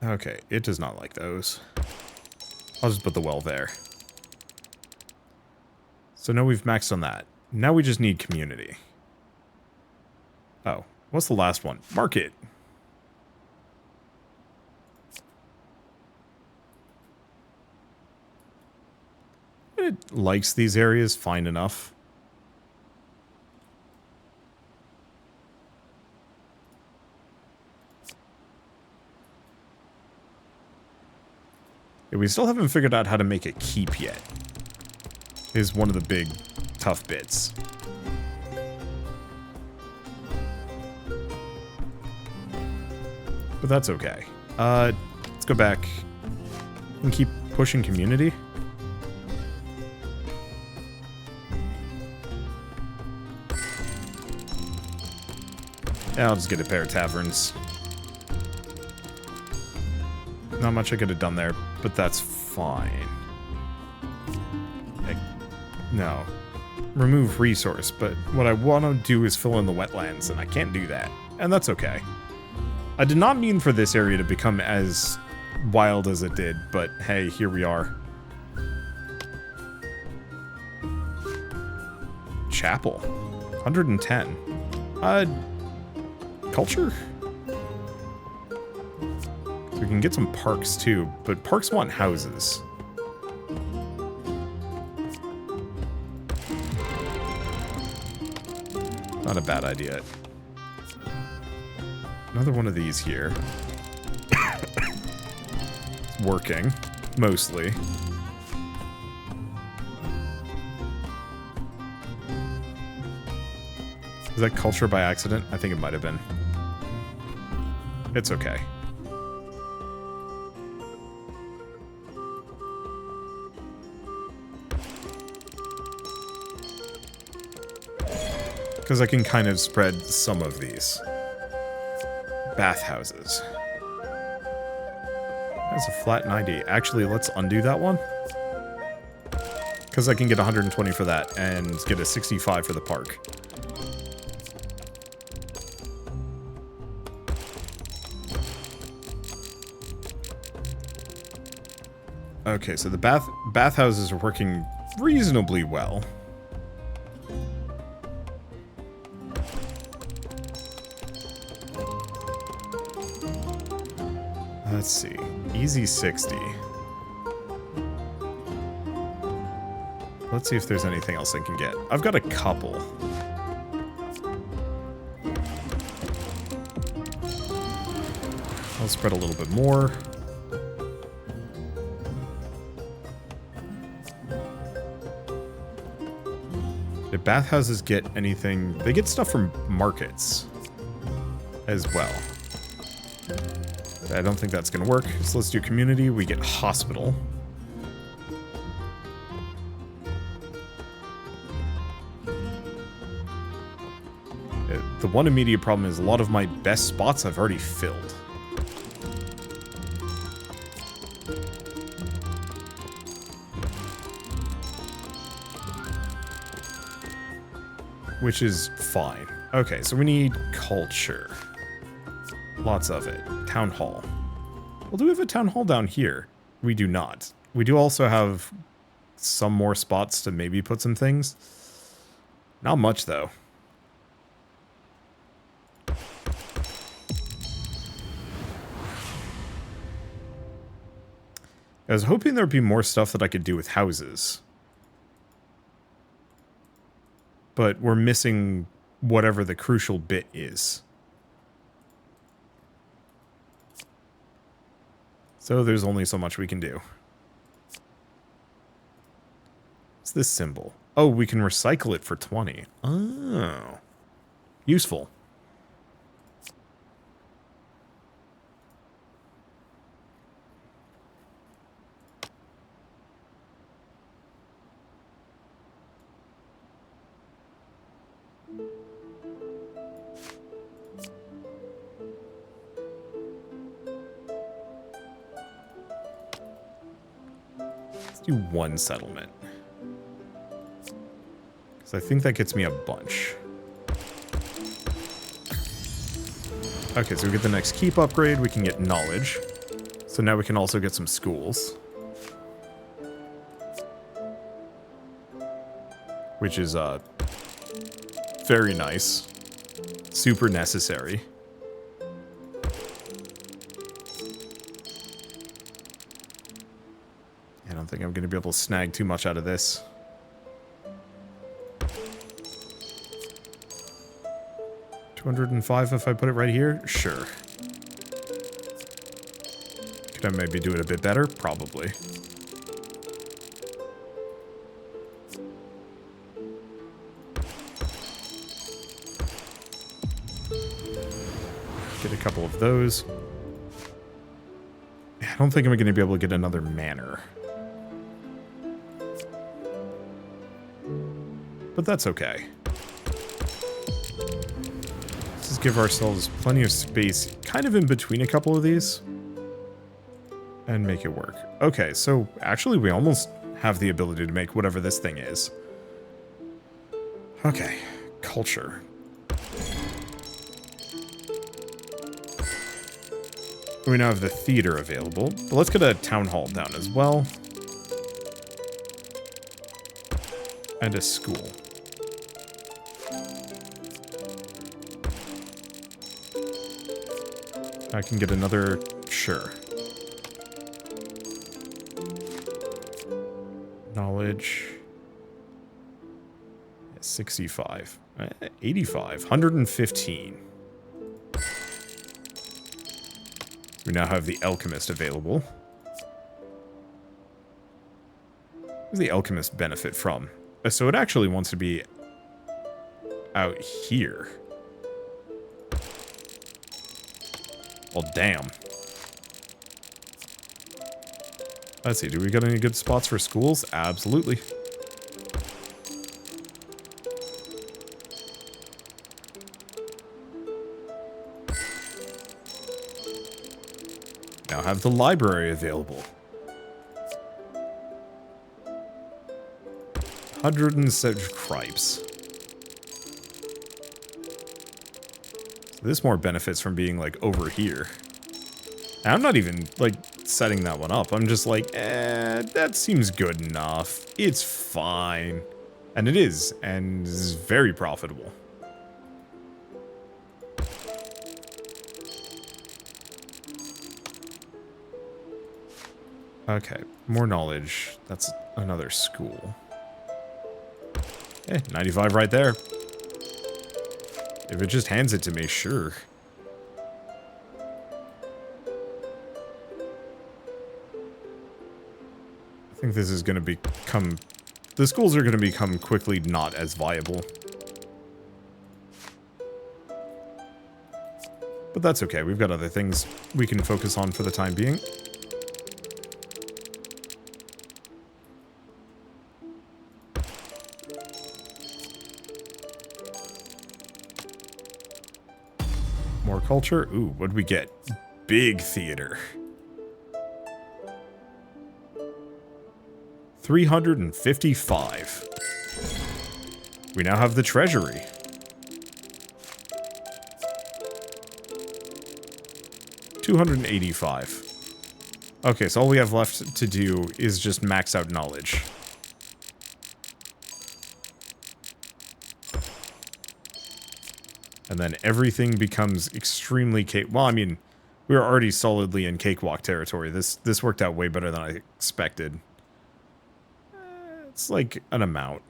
Okay, it does not like those. I'll just put the well there. So now we've maxed on that. Now we just need community. Oh, what's the last one? Market. it likes these areas fine enough. Yeah, we still haven't figured out how to make a keep yet. Is one of the big tough bits. But that's okay. Let's go back and keep pushing community. Yeah, I'll just get a pair of taverns. Not much I could have done there, but that's fine. No. Remove resource, but what I want to do is fill in the wetlands, and I can't do that. And that's okay. I did not mean for this area to become as wild as it did, but hey, here we are. Chapel. 110. Culture? So we can get some parks too, but parks want houses. Not a bad idea. Another one of these here. It's working, mostly. Is that culture by accident? I think it might have been. It's okay. Because I can kind of spread some of these. Bathhouses. That's a flat 90. Actually, let's undo that one. Because I can get 120 for that and get a 65 for the park. Okay, so the bathhouses are working reasonably well. Let's see. Easy 60. Let's see if there's anything else I can get. I've got a couple. I'll spread a little bit more. Did bathhouses get anything? They get stuff from markets as well. I don't think that's going to work, so let's do community. We get hospital. The one immediate problem is a lot of my best spots I've already filled. Which is fine. Okay, so we need culture. Lots of it. Town hall. Well, do we have a town hall down here? We do not. We do also have some more spots to maybe put some things. Not much, though. I was hoping there would be more stuff that I could do with houses. But we're missing whatever the crucial bit is. So there's only so much we can do. What's this symbol? Oh, we can recycle it for 20. Oh. Useful. Do one settlement. Because I think that gets me a bunch. Okay, so we get the next keep upgrade. We can get knowledge. So now we can also get some schools. Which is very nice. Super necessary. And don't think I'm going to be able to snag too much out of this. $205 if I put it right here? Sure. Could I maybe do it a bit better? Probably. Get a couple of those. I don't think I'm going to be able to get another manor. But that's okay. Let's just give ourselves plenty of space kind of in between a couple of these. And make it work. Okay, so actually we almost have the ability to make whatever this thing is. Okay, culture. We now have the theater available, but let's get a town hall down as well. And a school. I can get another, sure. Knowledge. 65. 85. 115. We now have the alchemist available. What does the alchemist benefit from? So it actually wants to be out here. Well, damn. Let's see, do we got any good spots for schools? Absolutely. Now have the library available. 107 cripes. So this more benefits from being, like, over here. And I'm not even, like, setting that one up. I'm just like, that seems good enough. It's fine. And it is. And is very profitable. Okay, more knowledge. That's another school. 95 right there. If it just hands it to me, sure. I think this is going to become... The schools are going to become quickly not as viable. But that's okay. We've got other things we can focus on for the time being. More culture. Ooh, what'd we get? Big theater. 355. We now have the treasury. $285. Okay, so all we have left to do is just max out knowledge. And then everything becomes extremely well, I mean, we were already solidly in cakewalk territory. This worked out way better than I expected. It's like an amount.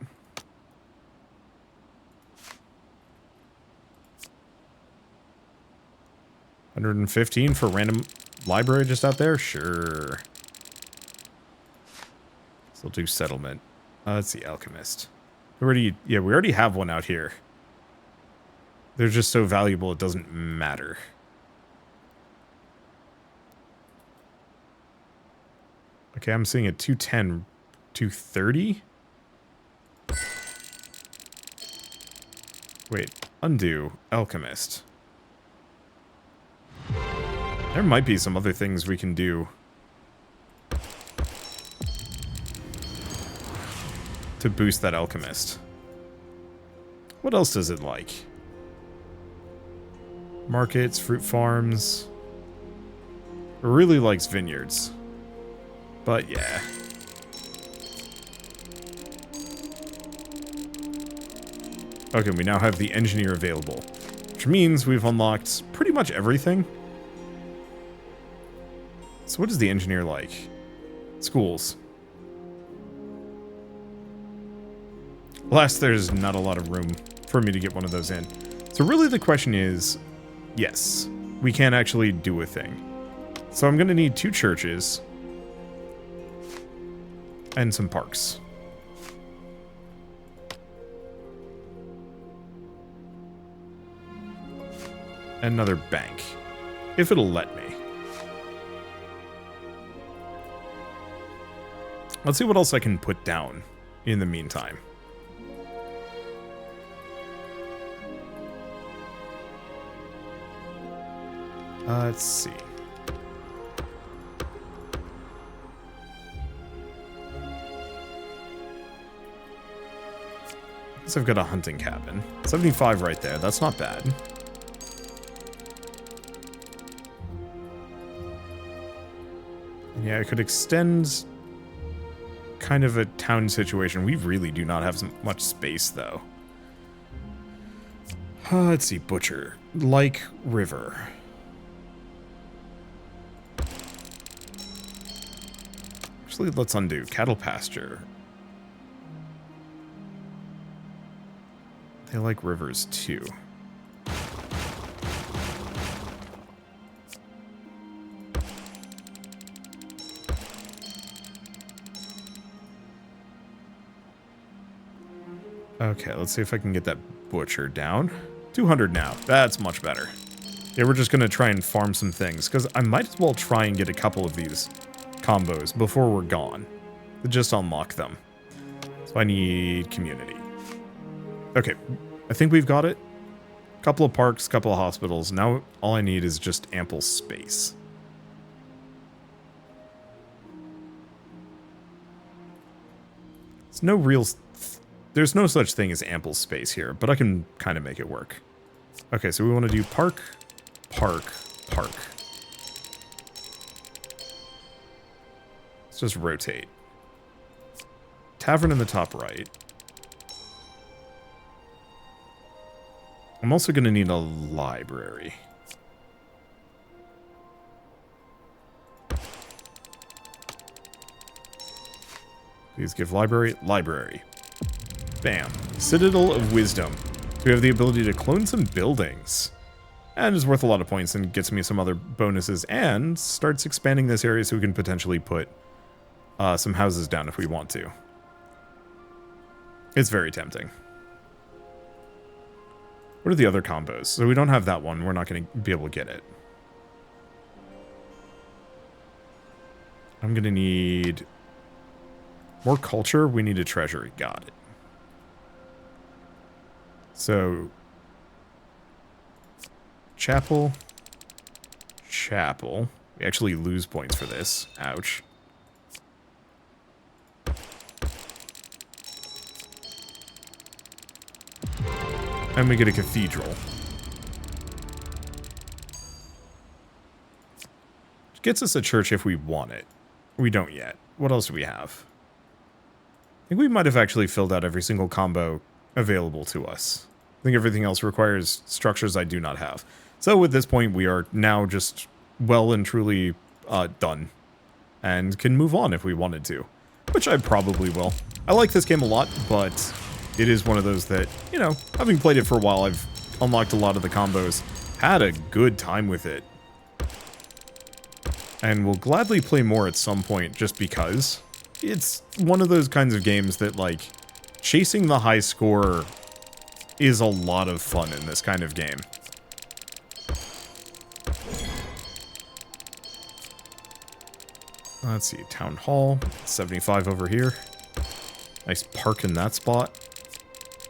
$115 for random library just out there? Sure. So we'll do settlement. Let's see, alchemist. We already have one out here. They're just so valuable it doesn't matter. Okay, I'm seeing a 210, 230? Wait, undo, alchemist. There might be some other things we can do to boost that alchemist. What else does it like? Markets, fruit farms. It really likes vineyards. But yeah. Okay, we now have the engineer available. Which means we've unlocked pretty much everything. So what does the engineer like? Schools. Alas, there's not a lot of room for me to get one of those in. So really the question is, yes, we can actually do a thing. So I'm going to need 2 churches and some parks. And another bank, if it'll let me. Let's see what else I can put down in the meantime. Let's see. I guess I've got a hunting cabin. 75 right there. That's not bad. Yeah, I could extend kind of a town situation. We really do not have much space, though. Let's see. Butcher. Like river. Actually, let's undo. Cattle pasture. They like rivers, too. Okay, let's see if I can get that butcher down. 200 now. That's much better. Yeah, we're just going to try and farm some things, because I might as well try and get a couple of these combos before we're gone. Just unlock them. So I need community. Okay, I think we've got it. Couple of parks, couple of hospitals. Now all I need is just ample space. It's no real... There's no such thing as ample space here, but I can kind of make it work. Okay, so we want to do park, park, park. Let's just rotate. Tavern in the top right. I'm also going to need a library. Please give library, library. Bam. Citadel of Wisdom. So we have the ability to clone some buildings. And it's worth a lot of points and gets me some other bonuses and starts expanding this area so we can potentially put some houses down if we want to. It's very tempting. What are the other combos? So we don't have that one. We're not going to be able to get it. I'm going to need more culture. We need a treasury. Got it. So, chapel. Chapel. We actually lose points for this. Ouch. And we get a cathedral. Which gets us a church if we want it. We don't yet. What else do we have? I think we might have actually filled out every single combo available to us. I think everything else requires structures I do not have. So at this point, we are now just well and truly done. And can move on if we wanted to. Which I probably will. I like this game a lot, but it is one of those that, you know, having played it for a while, I've unlocked a lot of the combos. Had a good time with it. And will gladly play more at some point just because it's one of those kinds of games that, like, chasing the high score is a lot of fun in this kind of game. Let's see, Town Hall, 75 over here. Nice park in that spot.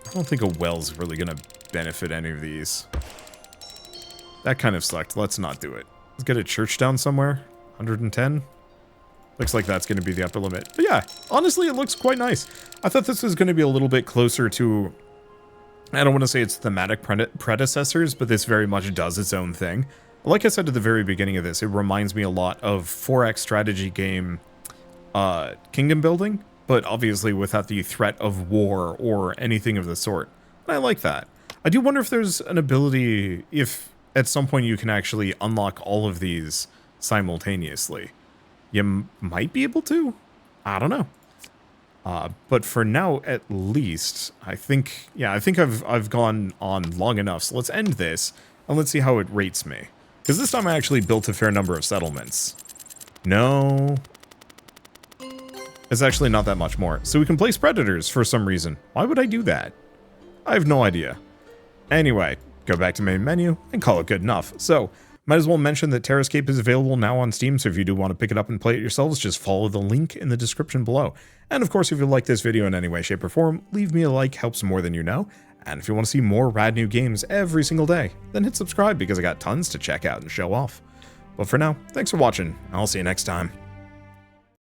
I don't think a well's really going to benefit any of these. That kind of sucked. Let's not do it. Let's get a church down somewhere. 110. Looks like that's going to be the upper limit. But yeah, honestly, it looks quite nice. I thought this was going to be a little bit closer to... I don't want to say it's thematic predecessors, but this very much does its own thing. Like I said at the very beginning of this, it reminds me a lot of 4X strategy game kingdom building, but obviously without the threat of war or anything of the sort. And I like that. I do wonder if there's an ability, if at some point you can actually unlock all of these simultaneously. You might be able to? I don't know. But for now, at least, I think I've gone on long enough. So let's end this, and let's see how it rates me. Because this time I actually built a fair number of settlements. No. It's actually not that much more. So we can place predators for some reason. Why would I do that? I have no idea. Anyway, go back to main menu and call it good enough. So, might as well mention that Terrascape is available now on Steam, so if you do want to pick it up and play it yourselves, just follow the link in the description below. And of course, if you like this video in any way, shape, or form, leave me a like, helps more than you know. And if you want to see more rad new games every single day, then hit subscribe because I got tons to check out and show off. But for now, thanks for watching, and I'll see you next time.